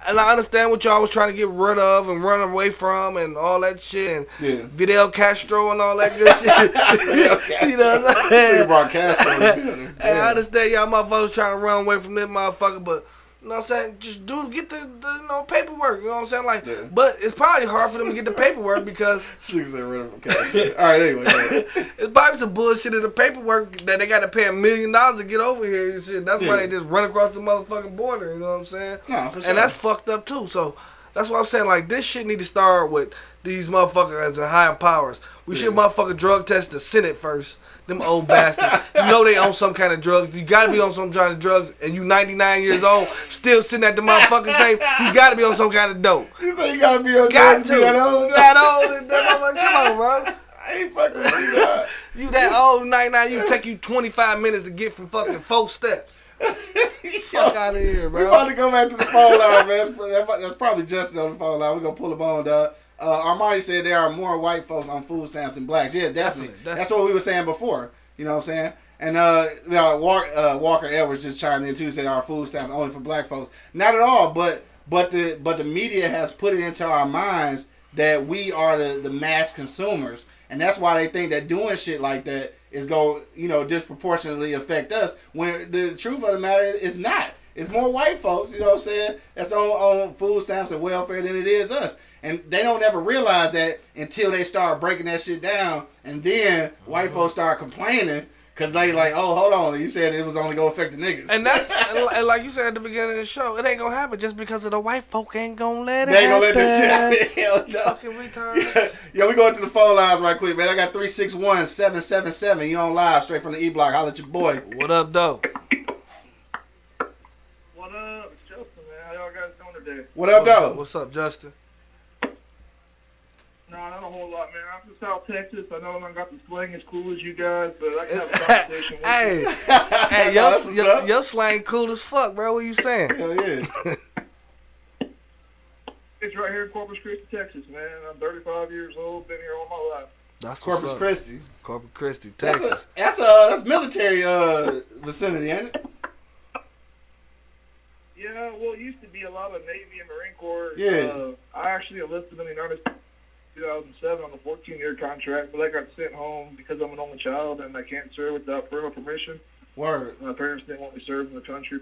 I understand what y'all was trying to get rid of and run away from and all that shit and Fidel Castro and all that good shit. You know what I'm saying? Brought Castro in the building. Hey, I understand y'all motherfuckers trying to run away from this motherfucker, but you know what I'm saying? Just get the paperwork. You know what I'm saying? Like, but it's probably hard for them to get the paperwork because. All right, anyway. It's probably some bullshit in the paperwork that they got to pay $1 million to get over here and shit. That's why they just run across the motherfucking border. You know what I'm saying? No, for sure. And that's fucked up too. So that's why I'm saying like this shit need to start with these motherfuckers and higher powers. We should motherfucking drug test the Senate first. Them old bastards. You know they on some kind of drugs. You gotta be on some kind of drugs, and you 99 years old, still sitting at the motherfucking table. You gotta be on some kind of dope. You say you gotta be on drugs to be that old? That old. Come on, bro. I ain't fucking with you, dog. You that old 99, you take you 25 minutes to get from fucking 4 steps. Fuck out of here, bro. We about to go back to the phone line, man. That's probably Justin on the phone line. We're gonna pull him on, dog. Armani said there are more white folks on food stamps than blacks. Yeah, definitely. That's what we were saying before. You know what I'm saying? And Walker Edwards just chimed in too, saying our food stamps only for black folks. Not at all, but the media has put it into our minds that we are the mass consumers, and that's why they think that doing shit like that is going disproportionately affect us. When the truth of the matter is not. It's more white folks, you know what I'm saying, that's on food stamps and welfare than it is us. And they don't ever realize that until they start breaking that shit down. And then white folks start complaining because they like, oh, hold on. You said it was only going to affect the niggas. And that's, and like you said at the beginning of the show, it ain't going to happen just because of the white folk ain't going to let it happen. They ain't going to let this shit happen. Hell no. Fucking retards. Yeah, we going to the phone lines right quick, man. I got 361-777. You on live straight from the E-Block. Holla at your boy. What up, though? What up? It's Justin, man. How y'all guys doing today? What up, though? What's up, Justin? No, not a whole lot, man. I'm from South Texas. I know I don't got the slang as cool as you guys, but I can have a conversation with you. Hey, your slang cool as fuck, bro. What you saying? Hell yeah. It's right here in Corpus Christi, Texas, man. I'm 35 years old. Been here all my life. That's Corpus Christi. Corpus Christi, Texas. That's military vicinity, ain't it? Yeah, well, it used to be a lot of Navy and Marine Corps. Yeah. I actually enlisted in the United States in 2007 on a 14-year contract, but I got sent home because I'm an only child and I can't serve without parental permission. Word. My parents didn't want me to serve in the country.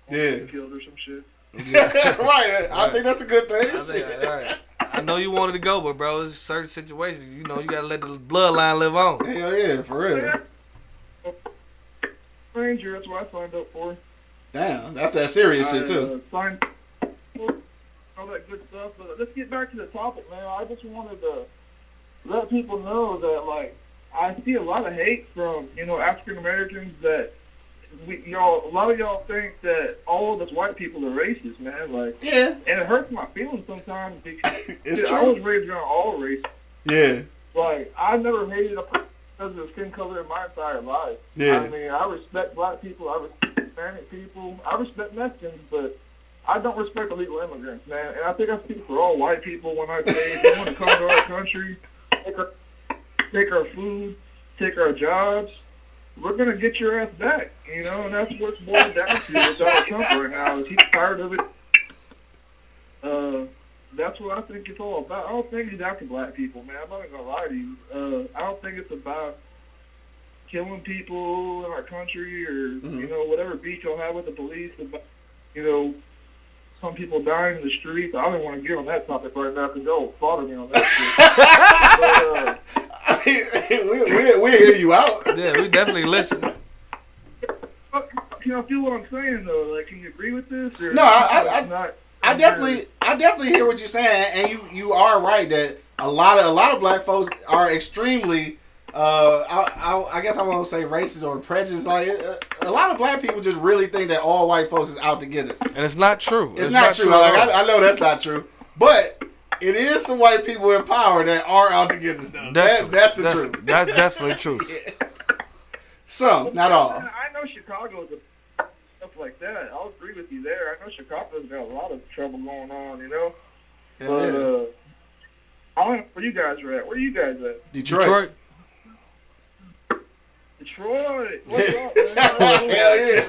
Yeah. Killed or some shit. Yeah. Right. I think that's a good thing. Right. I know you wanted to go, but bro, it's certain situations. You know, you gotta let the bloodline live on. Hell yeah, for real. Ranger, that's what I signed up for. Damn, that's that serious shit too. Signed all that good stuff, but let's get back to the topic, man. I just wanted to let people know that, like, I see a lot of hate from, African Americans that a lot of y'all think that all of us white people are racist, man. Like, yeah, and it hurts my feelings sometimes because it's I true. was raised around all races. Yeah, like I never hated a person because of their skin color in my entire life. Yeah, I mean, I respect black people, I respect Hispanic people, I respect Mexicans, but I don't respect illegal immigrants, man. And I think I speak for all white people when I say if they want to come to our country, take our food, take our jobs, we're going to get your ass back, and that's what's boiled down to with Donald Trump right now. Is he's tired of it. That's what I think it's all about. I don't think he's after black people, man. I'm not going to lie to you. I don't think it's about killing people in our country or, whatever beef you'll have with the police about, some people dying in the streets. I don't want to get on that topic right now because they'll bother me on that shit. But, we hear you out. Yeah, we definitely listen. Can I feel what I'm saying though? Like, can you agree with this? Or no, I definitely hear what you're saying, and you are right that a lot of black folks are extremely. I guess I won't say racist or prejudiced. Like a lot of black people just really think that all white folks is out to get us, and it's not true. It's not true. Like, I know that's not true, but it is some white people in power that are out to get us. Though. That's the truth. That's definitely true. Yeah. Some, not all. I know Chicago's stuff like that. I'll agree with you there. I know Chicago's got a lot of trouble going on. But I don't know where you guys are at. Where are you guys at? Detroit. What's up, man? Hell yeah.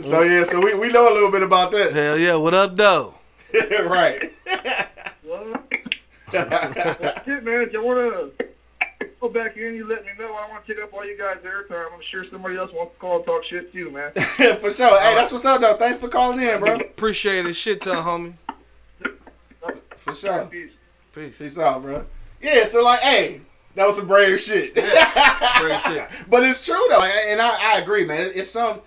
So yeah, so we know a little bit about that. Hell yeah, what up, though? Right. Well, shit, man. If you want to go back in, you let me know. I don't want to take up all you guys' airtime. I'm sure somebody else wants to call and talk shit too, man. For sure. Hey, that's what's up, though. Thanks for calling in, bro. Appreciate it. Shit to homie. For sure. Peace. Peace out, bro. Yeah, so like, hey, that was some brave shit. Yeah, brave shit. But it's true though, and I agree, man. It's some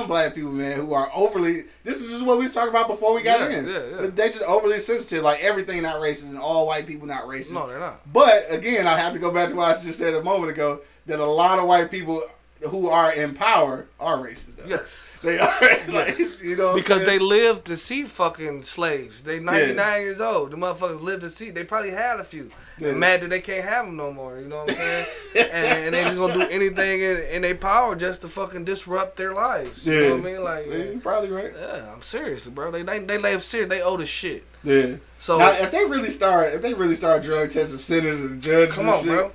black people, man, who are overly. This is just what we was talking about before we got in. Yeah. They just overly sensitive, like everything not racist and all white people not racist. No, they're not. But again, I have to go back to what I just said a moment ago, that a lot of white people who are in power are racist. Though. Yes. They are. Like, you know, because they lived to see fucking slaves. They 99 years old. The motherfuckers lived to see. They probably had a few. Yeah. They're mad that they can't have them no more. You know what I'm saying? and they just gonna do anything in their power just to fucking disrupt their lives. You know what I mean? Like, you're probably right. Yeah, I'm serious, bro. They live serious. They owe the shit. Yeah. So now, if they really start drug testing senators and judges, come on, and shit, bro.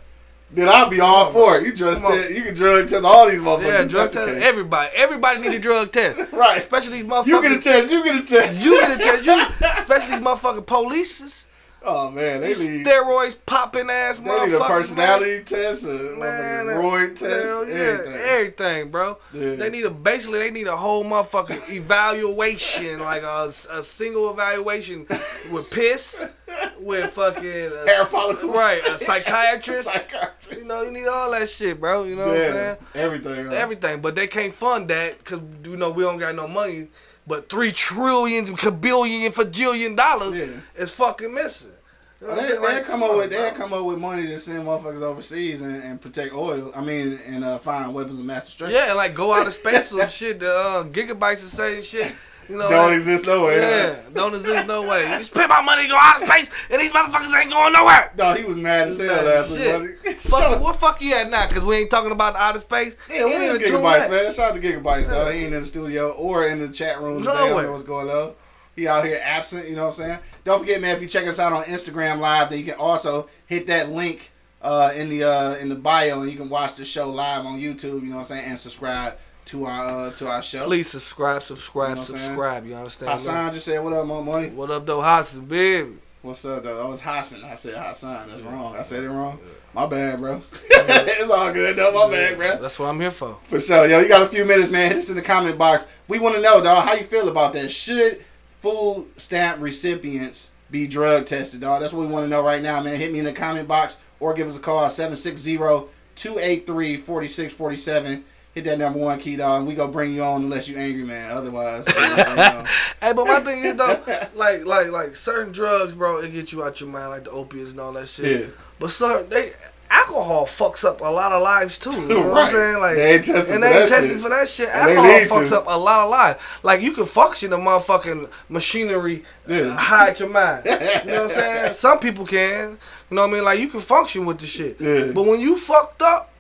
Then I'll be all for it. You can drug test all these motherfuckers. Yeah, drug test everybody. Everybody need a drug test. Right. Especially these motherfuckers. You get a test. You get a test. Especially these motherfucking polices. Oh man, they need steroids popping ass motherfuckers. They need a personality test, a roid test, everything, bro. Yeah. They need a whole motherfucking evaluation, like a single evaluation with piss, with fucking hair follicles, right? A psychiatrist. You know, you need all that shit, bro. You know what I'm saying? Everything, but they can't fund that because we don't got no money. But $3 trillion, kabillion, fajillion dollars is fucking missing. You know they'll come up with money to send motherfuckers overseas and protect oil. I mean, and find weapons of mass destruction. Yeah, and like go out of space or shit. The gigabytes the same shit. You know, don't exist no way. Yeah, don't exist no way. You spend my money to go out of space, and these motherfuckers ain't going nowhere. No, he was mad as hell last week. What fuck you at now? Because we ain't talking about outer space. Yeah, we ain't Gigabytes, man. Shout out to Gigabytes, though. He ain't in the studio or in the chat room today. I don't know what's going on. He out here absent, you know what I'm saying? Don't forget, man, if you check us out on Instagram Live, then you can also hit that link in the bio, and you can watch the show live on YouTube, you know what I'm saying, and subscribe to our show. Please subscribe. You understand? Hassan just said, "What up, my money?" What up, though, Hassan, baby? What's up, though? Oh, it's Hassan. I said Hassan. That's wrong. I said it wrong. Yeah. My bad, bro. It's all good, though. My bad, bro. That's what I'm here for. For sure, yo. You got a few minutes, man. Hit us in the comment box. We want to know, dog, how you feel about that. Should food stamp recipients be drug tested, dog? That's what we want to know right now, man. Hit me in the comment box or give us a call at 760-283-4647. Hit that number 1 key, dog, and we gonna bring you on unless you angry, man. Otherwise, Hey, but my thing is though, like certain drugs, bro, it get you out your mind, like the opiates and all that shit. Yeah. But alcohol fucks up a lot of lives too. You know what I'm saying? Like, they ain't testing for that shit. Alcohol fucks up a lot of lives. Like, you can function the motherfucking machinery, hide your mind. You know what I'm saying? Some people can. You know what I mean? Like, you can function with the shit. Yeah. But when you fucked up,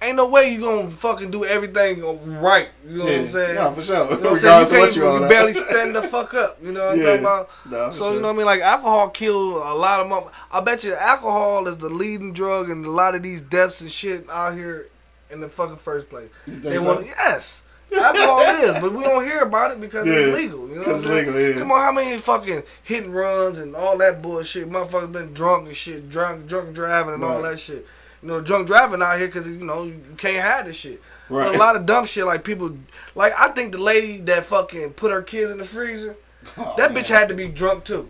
ain't no way you gonna fucking do everything right. You know what I'm saying? No, for sure. You know what I'm saying? You barely stand the fuck up. You know what I'm talking about? No, so, you know what I mean? Like, alcohol kill a lot of motherfuckers. I bet you alcohol is the leading drug in a lot of these deaths and shit out here in the fucking first place. Yes. Alcohol is, but we don't hear about it because it's legal. You know what I'm saying? Legal, yeah. Come on, how many fucking hit and runs and all that bullshit? Motherfuckers been drunk and shit, drunk driving and all that shit. You know, drunk driving out here because, you know, you can't hide this shit. Right. But a lot of dumb shit, like people, like I think the lady that fucking put her kids in the freezer, that bitch had to be drunk too.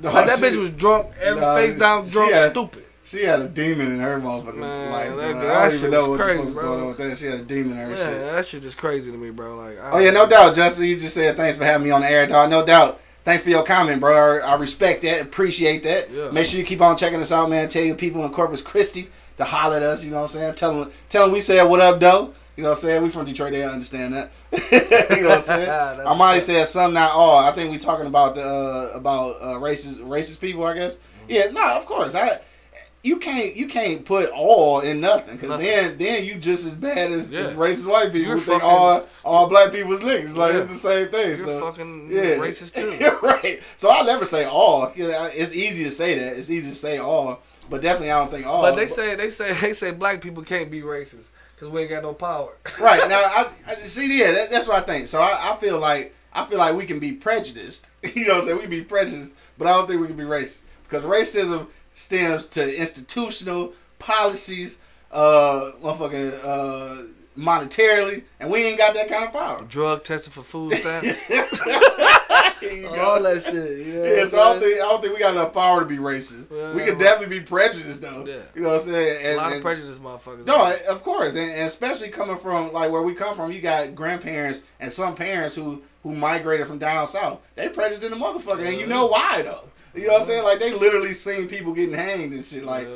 Like that bitch was drunk, face down, drunk, stupid. She had a demon in her motherfucking life. That shit was crazy, bro. Going on with that. She had a demon in her shit. That shit just crazy to me, bro. Like, no doubt, Justin. You just said thanks for having me on the air, dog. No doubt. Thanks for your comment, bro. I respect that. Appreciate that. Yeah. Make sure you keep on checking us out, man. Tell your people in Corpus Christi to holler at us, you know what I'm saying? Tell them we said what up, though. You know what I'm saying? We from Detroit, they understand that. You know what I'm saying? Amani said some, not all. I think we talking about the racist people, I guess. Yeah, of course. You can't put all in nothing, because then you just as bad as racist white people who think all black people is niggas. Like it's the same thing. You're fucking racist too. Right. So I'll never say all. It's easy to say that. It's easy to say all. But definitely, I don't think all. But they say black people can't be racist Because we ain't got no power. Right. Now, I see, yeah, that's what I think. So I feel like we can be prejudiced. You know what I'm saying? We can be prejudiced, but I don't think we can be racist. Because racism stems to institutional policies, monetarily, and we ain't got that kind of power. Drug testing for food stamps. All that shit. You know yeah, so I don't think we got enough power to be racist. Yeah, we could definitely be prejudiced though. Yeah. You know what I'm saying? And, a lot of prejudice, motherfuckers. No, of course, and especially coming from like where we come from, you got grandparents and some parents who migrated from down south. They prejudiced in the motherfucker, and you know why though. You know what I'm saying? Like, they literally seen people getting hanged and shit. Like,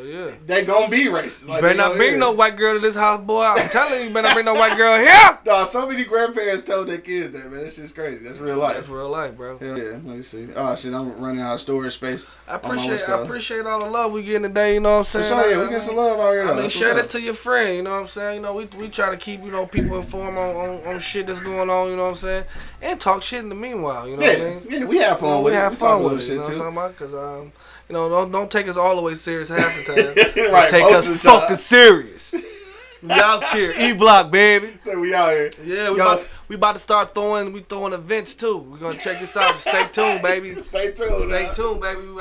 they gonna be racist. Like, you better not bring no white girl to this house, boy. I'm telling you, you better not bring no white girl here. No, so many grandparents told their kids that, man. That shit's crazy. That's real life. That's real life, bro. Yeah, let me see. Oh, shit, I'm running out of storage space. I appreciate all the love we getting today, you know what I'm saying? For sure, yeah, we get some love out here, though. I mean, share this to your friend, you know what I'm saying? You know, we try to keep, you know, people informed on shit that's going on, you know what I'm saying? And talk shit in the meanwhile, you know what I mean? Yeah, we have fun with it. We have fun with it, you know what I'm talking about? Because, you know, don't take us all the way serious half the time. Right, take us fucking serious. We out here, E-Block, baby. So we out here. Yeah, we about to start throwing events too. We're gonna check this out. Stay tuned, baby. Stay tuned, baby. We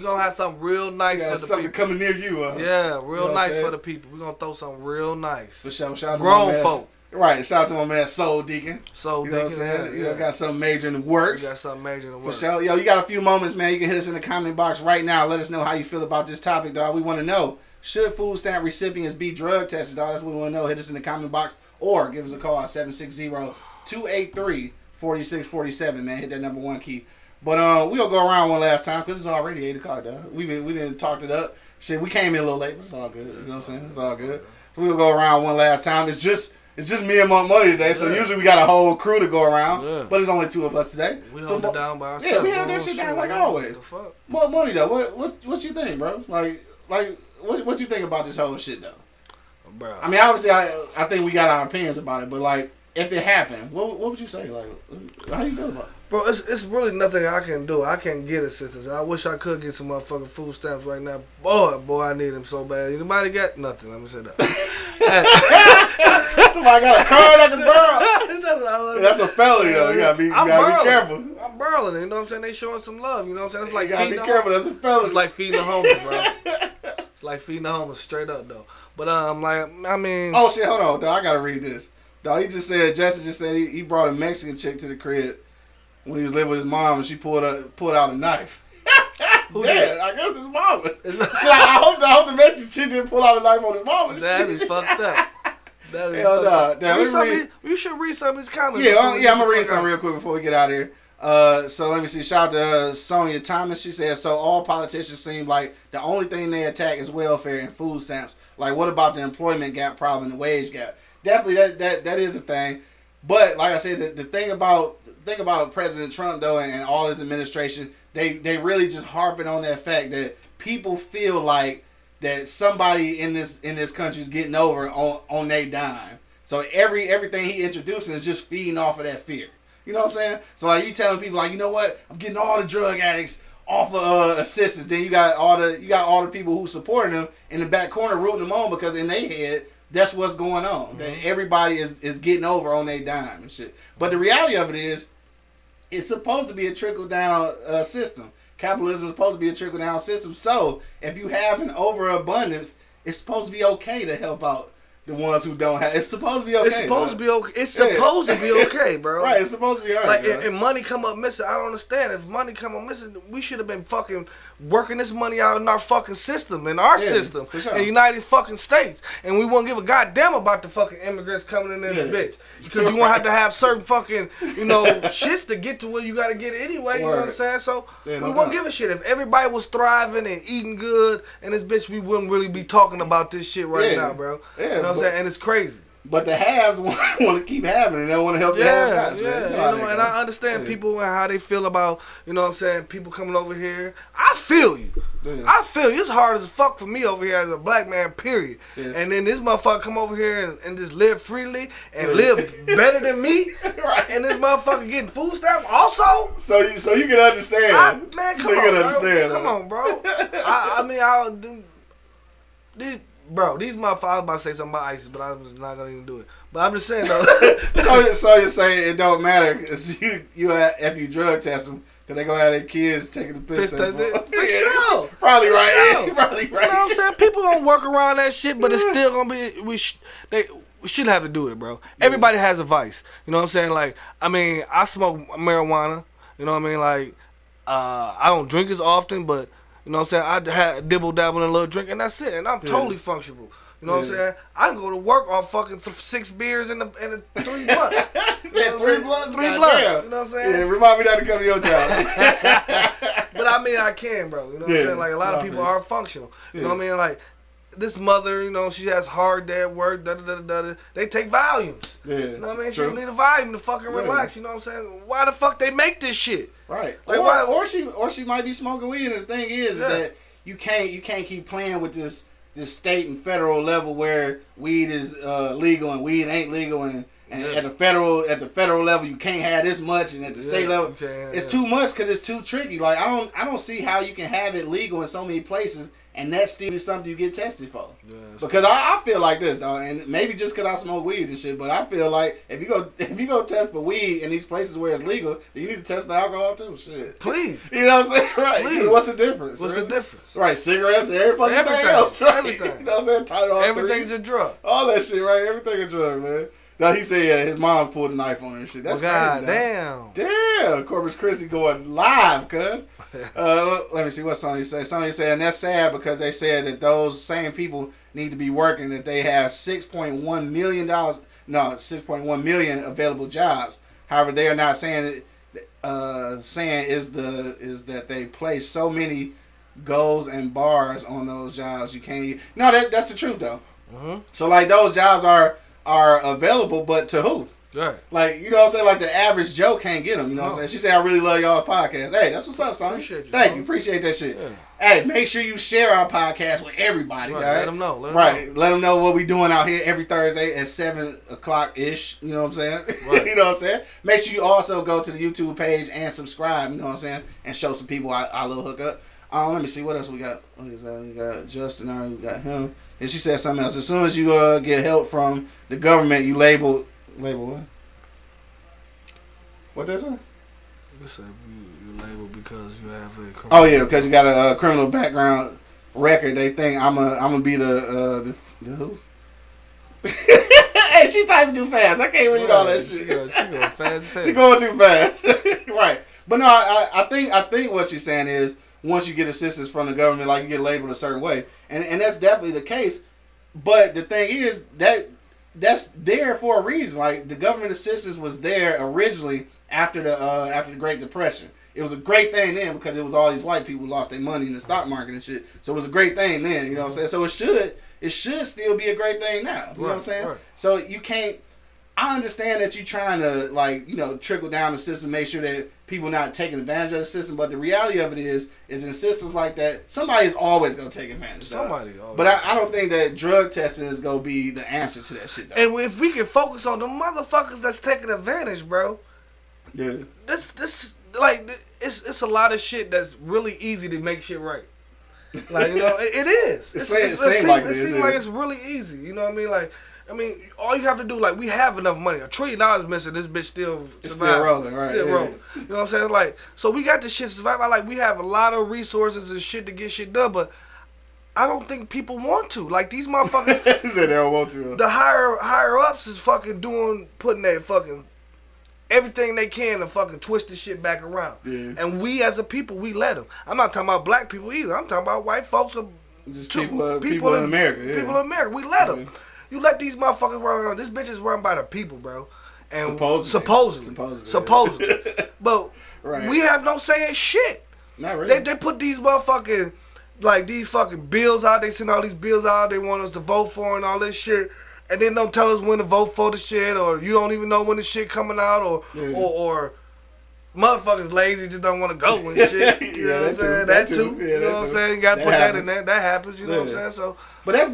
gonna have something real nice for the something people. Coming near you, Yeah, real nice for the people. We're gonna throw something real nice. For sure. Shout out to grown folk. Right, shout out to my man Soul Deacon. Soul Deacon, yeah. Got something major in the works. We got something major in the works. For sure. Yo, you got a few moments, man. You can hit us in the comment box right now. Let us know how you feel about this topic, dog. We want to know, should food stamp recipients be drug tested, dog? That's what we want to know. Hit us in the comment box or give us a call at 760-283-4647, man. Hit that number 1 key. But we'll go around one last time because it's already 8 o'clock, dog. We didn't talk it up. Shit, we came in a little late, but it's all good. You know what I'm saying? It's all good. So we'll go around one last time. It's just me and Monk Money today, so usually we got a whole crew to go around, but it's only 2 of us today. We hold it down by ourselves. Yeah, we have that shit down like always. Monk Money though, what you think, bro? Like what you think about this whole shit though? Bro. I mean, obviously, I think we got our opinions about it, but like, if it happened, what would you say? Like, how you feel about it? Bro, it's really nothing I can do. I can't get assistance. I wish I could get some motherfucking food stamps right now. Boy, I need them so bad. Anybody got nothing? Let me say that. Somebody got a card I can borrow. That's a felony though. You gotta be careful. I'm burling. You know what I'm saying? They showing some love. You know what I'm saying? It's like you gotta be careful. That's a felony. It's like feeding the homeless, bro. It's like feeding the homeless straight up though. But I mean. Oh shit! Hold on, dog. I gotta read this. Dog, Justin just said he brought a Mexican chick to the crib when he was living with his mom, and she pulled out a knife. Who did? I guess his mama. So I hope the Mexican chick didn't pull out a knife on his mama. That'd be fucked up. Hell no. You should read some of these comments. Yeah, I'm gonna read some real quick before we get out of here. So let me see. Shout out to Sonia Thomas. She said, so all politicians seem like the only thing they attack is welfare and food stamps. Like, what about the employment gap problem and the wage gap? Definitely, that is a thing. But like I said, the thing about President Trump though and all his administration, they really just harping on that fact that people feel like that somebody in this country is getting over on their dime. So everything he introducing is just feeding off of that fear. You know what I'm saying? So like you telling people like, you know what, I'm getting all the drug addicts off of assistance. Then you got all the people who supporting them in the back corner rooting them on because in their head that's what's going on. Mm-hmm. That everybody is getting over on their dime and shit. But the reality of it is, it's supposed to be a trickle down system. Capitalism is supposed to be a trickle down system. So if you have an overabundance, it's supposed to be okay to help out the ones who don't have. It's supposed to be okay. It's supposed to be okay. It's supposed to be okay, bro. Right. It's supposed to be alright. Like if money come up missing, I don't understand. If money come up missing, we should have been fucking working this money out in our fucking system, in our system, for sure. in the United fucking States, and we won't give a goddamn about the fucking immigrants coming in there, bitch, because you won't have to have certain fucking shits to get to where you gotta get anyway. You know what I'm saying? So we won't give a shit if everybody was thriving and eating good, and this bitch, we wouldn't really be talking about this shit right now, bro. Yeah, you know what I'm saying? And it's crazy. But the haves want to keep having it. They don't want to help the have guys, man. And I understand people and how they feel about, you know what I'm saying, people coming over here. I feel you. Yeah. I feel you. It's hard as fuck for me over here as a black man, period. Yeah. And then this motherfucker come over here and just live freely and live better than me. Right. And this motherfucker getting food stamps also. So you can understand. Man, come on, bro. Come on, bro. bro, these motherfuckers, I was about to say something about ISIS, but I was not gonna even do it. But I'm just saying though. so you're saying it don't matter if you drug test them. Cause they gonna have their kids taking the piss. For sure. Probably right. For sure. Probably right. You know what I'm saying? People gonna work around that shit, but it's still gonna be. We shouldn't have to do it, bro. Everybody has a vice. You know what I'm saying? Like, I mean, I smoke marijuana. You know what I mean? Like, I don't drink as often, but you know what I'm saying? I dibble dabble in a little drink, and that's it. And I'm totally functional. You know what I'm saying? I can go to work off fucking 6 beers and 3 blunts. You know 3 blunts? 3 blunts. You know what I'm saying? Yeah, remind me not to come to your job. But I mean, I can, bro. You know what I'm saying? Like, a lot of people are functional. You know what I mean? Like, this mother, you know, she has hard day at work, da-da-da-da-da. They take volumes. Yeah. You know what I mean? True. She need a volume to fucking relax. You know what I'm saying? Why the fuck they make this shit? Right. Like, or she might be smoking weed, and the thing is that you can't keep playing with this state and federal level where weed is legal and weed ain't legal, and at the federal level you can't have this much, and at the state level it's too much because it's too tricky. Like I don't see how you can have it legal in so many places and that still be something you get tested for. Because I feel like this though, and maybe just because I smoke weed and shit, but I feel like if you go test for weed in these places where it's legal, then you need to test for alcohol too. Shit. Please. You know what I'm saying? Right. Please. What's the difference? What's the difference? Right. Cigarettes and everything else. Right? Everything. You know what I'm saying? Title Everything's a drug. All that shit, right? Everything a drug, man. Now he said his mom pulled a knife on her and shit. That's crazy. Damn. Corpus Christi going live, cuz. Let me see what Sonny said. Sonny said, and that's sad because they said that those same people need to be working, that they have $6.1 million available jobs. However, they are not saying is that they place so many goals and bars on those jobs. You can't. No, that's the truth though. So like those jobs are available, but to who? Right. Like, you know what I'm saying? Like the average Joe can't get them. You know what I'm saying? She said, I really love y'all podcast. Hey, that's what's up, son. Thank you. Appreciate that shit. Yeah. Hey, make sure you share our podcast with everybody. Right. All right? Let them know. Let them know what we doing out here every Thursday at 7 o'clock-ish. You know what I'm saying? Right. You know what I'm saying? Make sure you also go to the YouTube page and subscribe. You know what I'm saying? And show some people our little hookup. Let me see. What else we got? We got Justin. We got him. And she said something else. As soon as you get help from the government, you label what? What they say? They say you label because you have a criminal. Oh yeah, because you got a criminal background record. They think I'm gonna be the who? Hey, she typing too fast. I can't read all that shit. She going fast as hell. She going too fast. Right. But no, I think what she's saying is once you get assistance from the government, like you get labeled a certain way, and that's definitely the case. But the thing is that's there for a reason. Like the government assistance was there originally after the Great Depression. It was a great thing then because it was all these white people who lost their money in the stock market and shit. So it was a great thing then. You know what I'm saying? So it should still be a great thing now. You know what I'm saying? Right. So you can't. I understand that you're trying to trickle down the system, make sure that people not taking advantage of the system. But the reality of it is in systems like that, somebody is always gonna take advantage. Somebody. But I don't think that drug testing is gonna be the answer to that shit, though. And if we can focus on the motherfuckers that's taking advantage, bro. Yeah. This it's a lot of shit that's really easy to make shit right. Like, you know, it is. It seems like it's really easy. You know what I mean? Like, I mean, all you have to do, like, we have enough money. $1 trillion missing, this bitch still surviving. Still rolling, right? Still rolling. You know what I'm saying? Like, so we got this shit surviving. Like, we have a lot of resources and shit to get shit done, but I don't think people want to. Like, these motherfuckers. He said they don't want to. The higher ups is fucking putting that fucking everything they can to fucking twist the shit back around. Yeah. And we as a people, we let them. I'm not talking about black people either. I'm talking about white folks. Just people in America. Yeah. People in America. We let them. You let these motherfuckers run around. This bitch is run by the people, bro. And supposedly. But right. We have no saying shit. Not really. They put these motherfucking, like, these fucking bills out. They send all these bills out. They want us to vote for and all this shit. And then don't tell us when to vote for the shit, or you don't even know when the shit coming out, or motherfuckers lazy, just don't want to go and shit. You know what I'm saying? That too. You know what I'm saying? You got to put that in there. That happens. You know what I'm saying? So, but that's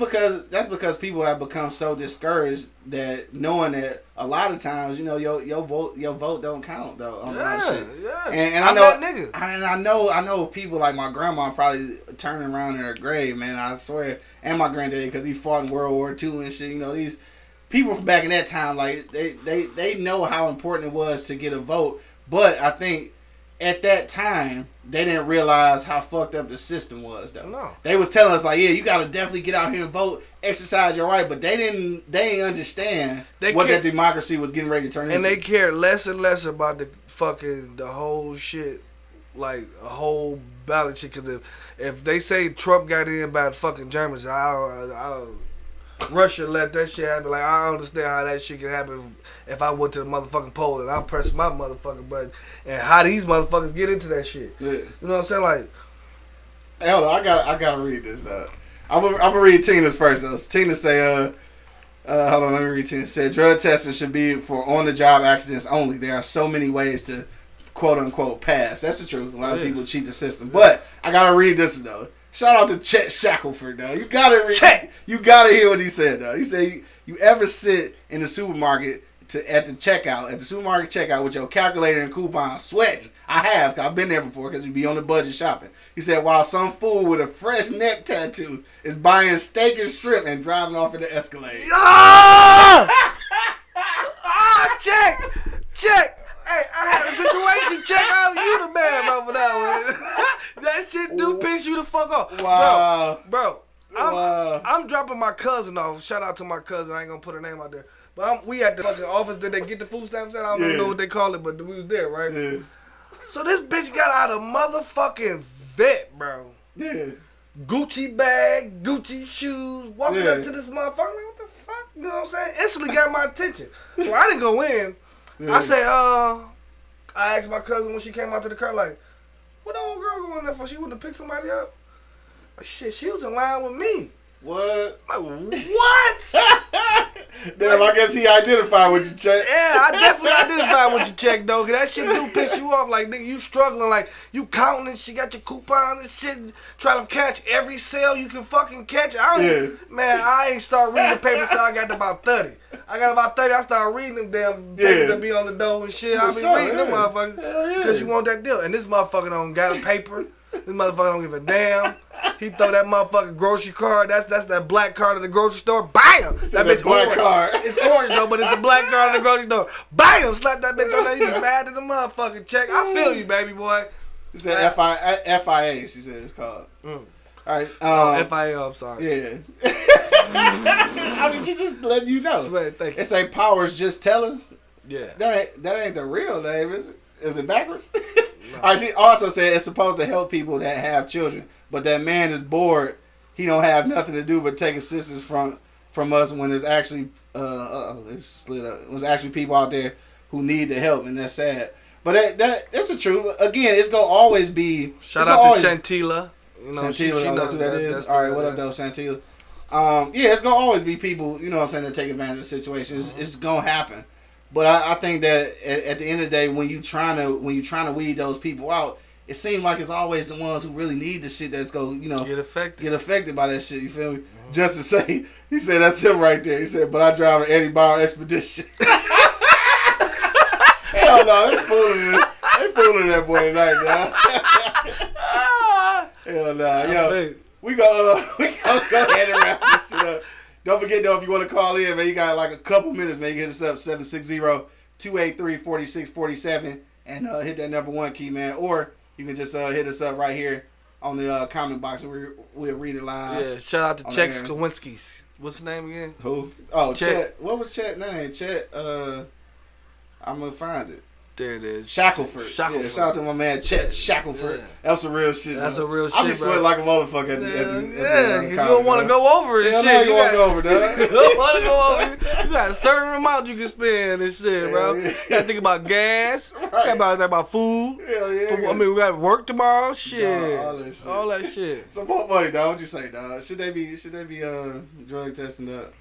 because people have become so discouraged that knowing that a lot of times, your vote don't count though on a lot of shit. Yeah. And I'm that nigga. I know people like my grandma probably turning around in her grave, man. I swear, and my granddaddy because he fought in World War II and shit. These people from back in that time, like they know how important it was to get a vote. But I think at that time they didn't realize how fucked up the system was, though. No. They was telling us like, yeah, you got to definitely get out here and vote, exercise your right, but they didn't understand that democracy was getting ready to turn into. And they cared less and less about the whole shit, like a whole ballot shit. Because if they say Trump got in by the fucking Germans, Russia let that shit happen. Like, I don't understand how that shit can happen if I went to the motherfucking poll and I pressed my motherfucking button. And how these motherfuckers get into that shit. Yeah. You know what I'm saying? Like, hey, hold on, I gotta read this though. I'm gonna read Tina's first though. Tina say, hold on, let me read Tina. Said drug testing should be for on the job accidents only. There are so many ways to quote unquote pass. That's the truth. A lot of people cheat the system. But I gotta read this one though. Shout out to Chet Shackelford, though. You gotta hear what he said, though. He said, "You ever sit in the supermarket at the supermarket checkout with your calculator and coupon sweating? I have, cause I've been there before, cause you be on the budget shopping." He said, while some fool with a fresh neck tattoo is buying steak and shrimp and driving off in the Escalade. Check. Hey, I had a situation. Check out you the man over that one. That shit do piss you the fuck off. Wow. Bro, I'm dropping my cousin off. Shout out to my cousin. I ain't gonna put her name out there. But we at the fucking office that they get the food stamps at. I don't even know what they call it, but we was there, right? Yeah. So this bitch got out a motherfucking vet, bro. Yeah. Gucci bag, Gucci shoes, walking up to this motherfucker. Like, what the fuck? You know what I'm saying? Instantly got my attention. So I didn't go in. Yeah. I say, I asked my cousin when she came out to the car, like, what the old girl going there for? She wouldn't have picked somebody up? Like, shit, she was in line with me. What? Like, what? Damn, I guess he identified with you, Check. Yeah, I definitely identified with you, Check, though, because that shit do piss you off. Like, nigga, you struggling, like, you counting and she got your coupons and shit, trying to catch every sale you can fucking catch. Man, I ain't start reading the papers till I got to about 30. I got about 30, I started reading them damn papers that be on the door and shit. I be reading them motherfuckers because you want that deal. And this motherfucker don't got a paper. This motherfucker don't give a damn. He throw that motherfucking grocery card. That's that black card at the grocery store. Bam! That bitch black card. It's orange though, but it's the black card at the grocery store. Bam! Slap that bitch on there. You be mad at the motherfucking Check. I feel you, baby boy. She said FIA. She said it's called. All right. FIA. I'm sorry. Yeah. I mean, she just letting you know. Thank you. It's a Powers just telling. Yeah. That ain't the real name, is it? Is it backwards? No. All right, she also said it's supposed to help people that have children, but that man is bored. He don't have nothing to do but take assistance from us when it's actually it slid up. It was actually people out there who need the help, and that's sad. But that's the truth. Again, it's gonna always be. Shout out to Shantila. You know, Shantila, she knows who that is. All right, what up, though, Shantila? Yeah, it's gonna always be people. You know what I'm saying, that take advantage of the situation. It's gonna happen. But I think that at the end of the day, when you trying to weed those people out, it seems like it's always the ones who really need the shit that's go get affected by that shit. You feel me? Just to say, he said that's him right there. He said, but I drive an Eddie Bauer Expedition. Hell no, they fooling that boy tonight, dog. Hell no, yo, we go go ahead and wrap this shit up. Don't forget, though, if you want to call in, man, you got like a couple minutes, man. You can hit us up, 760-283-4647, and hit that number 1 key, man. Or you can just hit us up right here on the comment box, and we'll read it live. Yeah, shout out to Chet Skowinski's. What's his name again? Who? Oh, Chet. What was Chet's name? Chet, I'm going to find it. There it is. Shackelford. Yeah, shout out to my man Chet Shackelford. Yeah. That's some real shit. That's a real shit. I be sweating like a motherfucker at the because you don't want to go over it. Yeah, shit. You want to go over, dog. You don't want to go over it. You got a certain amount you can spend and shit, bro. You got to think about gas. Right. You got to think about food. Hell yeah. I mean, we got to work tomorrow. Shit. Dog, all that shit. Some more money, dog. What you say, dog? Should they be drug testing that?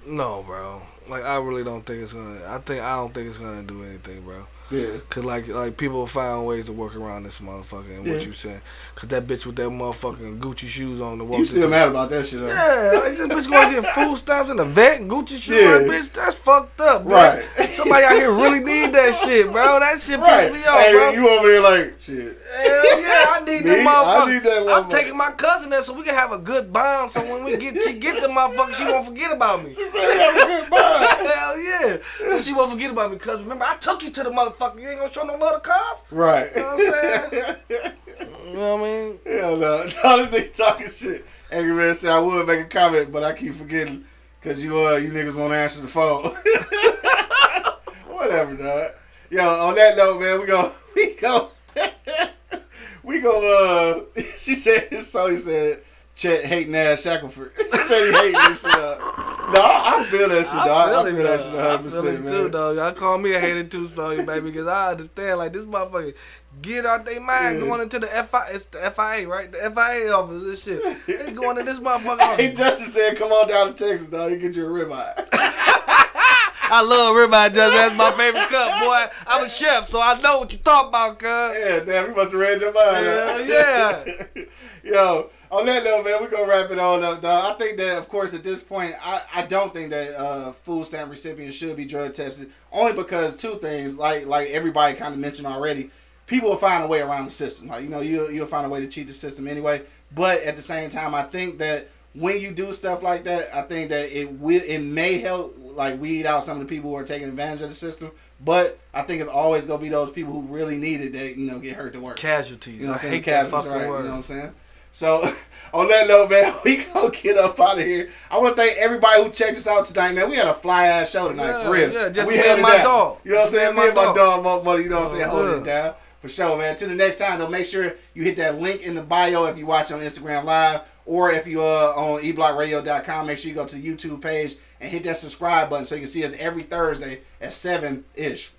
No, bro. Like, I really don't think it's gonna. I don't think it's gonna do anything, bro. Yeah. Cause like people find ways to work around this motherfucker and what you saying. Cause that bitch with that motherfucking Gucci shoes on the walk. You still mad about that shit, though? Yeah, like this bitch gonna get food stamps in the vet and Gucci shoes. Yeah. Like, bitch, that's fucked up, bitch. Right. Somebody out here really need that shit, bro. That shit Right. piss me off, Hey, bro. you over there like, shit. Hell yeah, I need that Me? motherfucker. I need that I'm motherfucker. taking my cousin there so we can have a good bond. So when she get the motherfucker, she won't forget about me. Have a good bond. Hell yeah. So she won't forget about me because remember I took you to the motherfucker. You ain't gonna show no love to cuz. Right. You know what I'm saying? You know what I mean? Hell no. All this nigga talking shit. Angry Man said I would make a comment, but I keep forgetting because you niggas won't answer the phone. Whatever, dog. Yo, on that note, man, we go, she said, this song said, Chet hating ass Shackelford. He said he hating this shit up. No, I feel that shit, dog. I feel that shit 100%, I feel it man. too, dog. Y'all call me a hater too, sorry, baby, because I understand, like, this motherfucker get out their mind going into the it's the FIA, right? The FIA office and shit. They going to this motherfucker. Hey, Justin said, come on down to Texas, dog. You get you a ribeye. I love ribeye, Justin. That's my favorite cup, boy. I'm a chef, so I know what you talk about, cuz. Yeah, damn, you must have read your mind. Hell yeah. Yo, on that note, man, we're going to wrap it on up, dog. I think that, of course, at this point, I don't think that food stamp recipients should be drug tested. Only because two things, like everybody kind of mentioned already, people will find a way around the system. Like, you'll find a way to cheat the system anyway. But at the same time, I think that when you do stuff like that, I think that it may help, like, weed out some of the people who are taking advantage of the system. But I think it's always going to be those people who really need it that, get hurt to work. Casualties. You know what I'm saying? hate that Casualties, fucking right? word. You know what I'm saying? So, on that note, man, we gonna get up out of here. I want to thank everybody who checked us out tonight, man. We had a fly-ass show tonight, for real. Yeah, just we me held and it my down. dog. You know what I'm saying? Me and my dog, buddy, you know what I'm saying? Holding Yeah. it down. For sure, man. Till the next time, though, make sure you hit that link in the bio if you watch on Instagram Live, or if you're on eblockradio.com, make sure you go to the YouTube page and hit that subscribe button so you can see us every Thursday at 7-ish.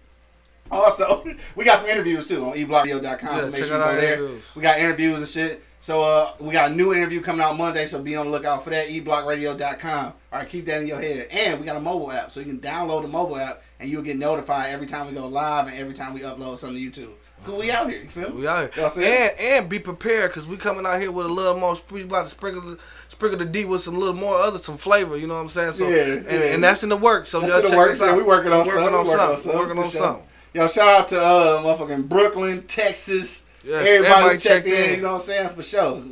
Also, we got some interviews, too, on eblockradio.com, so make sure you go there. We got interviews and shit. So, we got a new interview coming out Monday, so be on the lookout for that, eblockradio.com. All right, keep that in your head. And we got a mobile app, so you can download the mobile app, and you'll get notified every time we go live and every time we upload something to YouTube. Cause we out here, you feel me? We out here. You know what I'm saying? And be prepared, because we coming out here with a little more, we about to sprinkle the D with some little more some flavor, you know what I'm saying? So, and that's in the works, so that's just in the works. Yeah, we working on something. Working on something. Yo, shout out to motherfucking Brooklyn, Texas. Yes, everybody checked in, you know what I'm saying? For sure.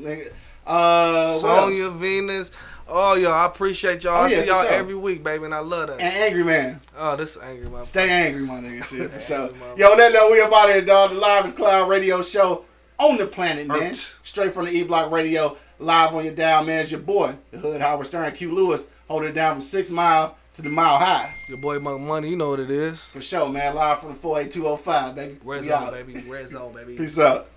Sonya, Venus. Oh, yo, I appreciate y'all. I see y'all every week, baby, and I love that. And Angry Man. Oh, this is Angry Man. Stay angry, my nigga. Shit, for sure. Yo, that note, we up out of here, dog. The Live is Cloud radio show on the planet, man. Straight from the E-Block Radio, live on your dial, man. It's your boy, the Hood Howard Stern, Q Lewis, holding it down from 6 Mile to the Mile High. Your boy Monk Money, you know what it is. For sure, man. Live from the 48205, baby. Red Zone, baby. Red Zone, baby. Peace out.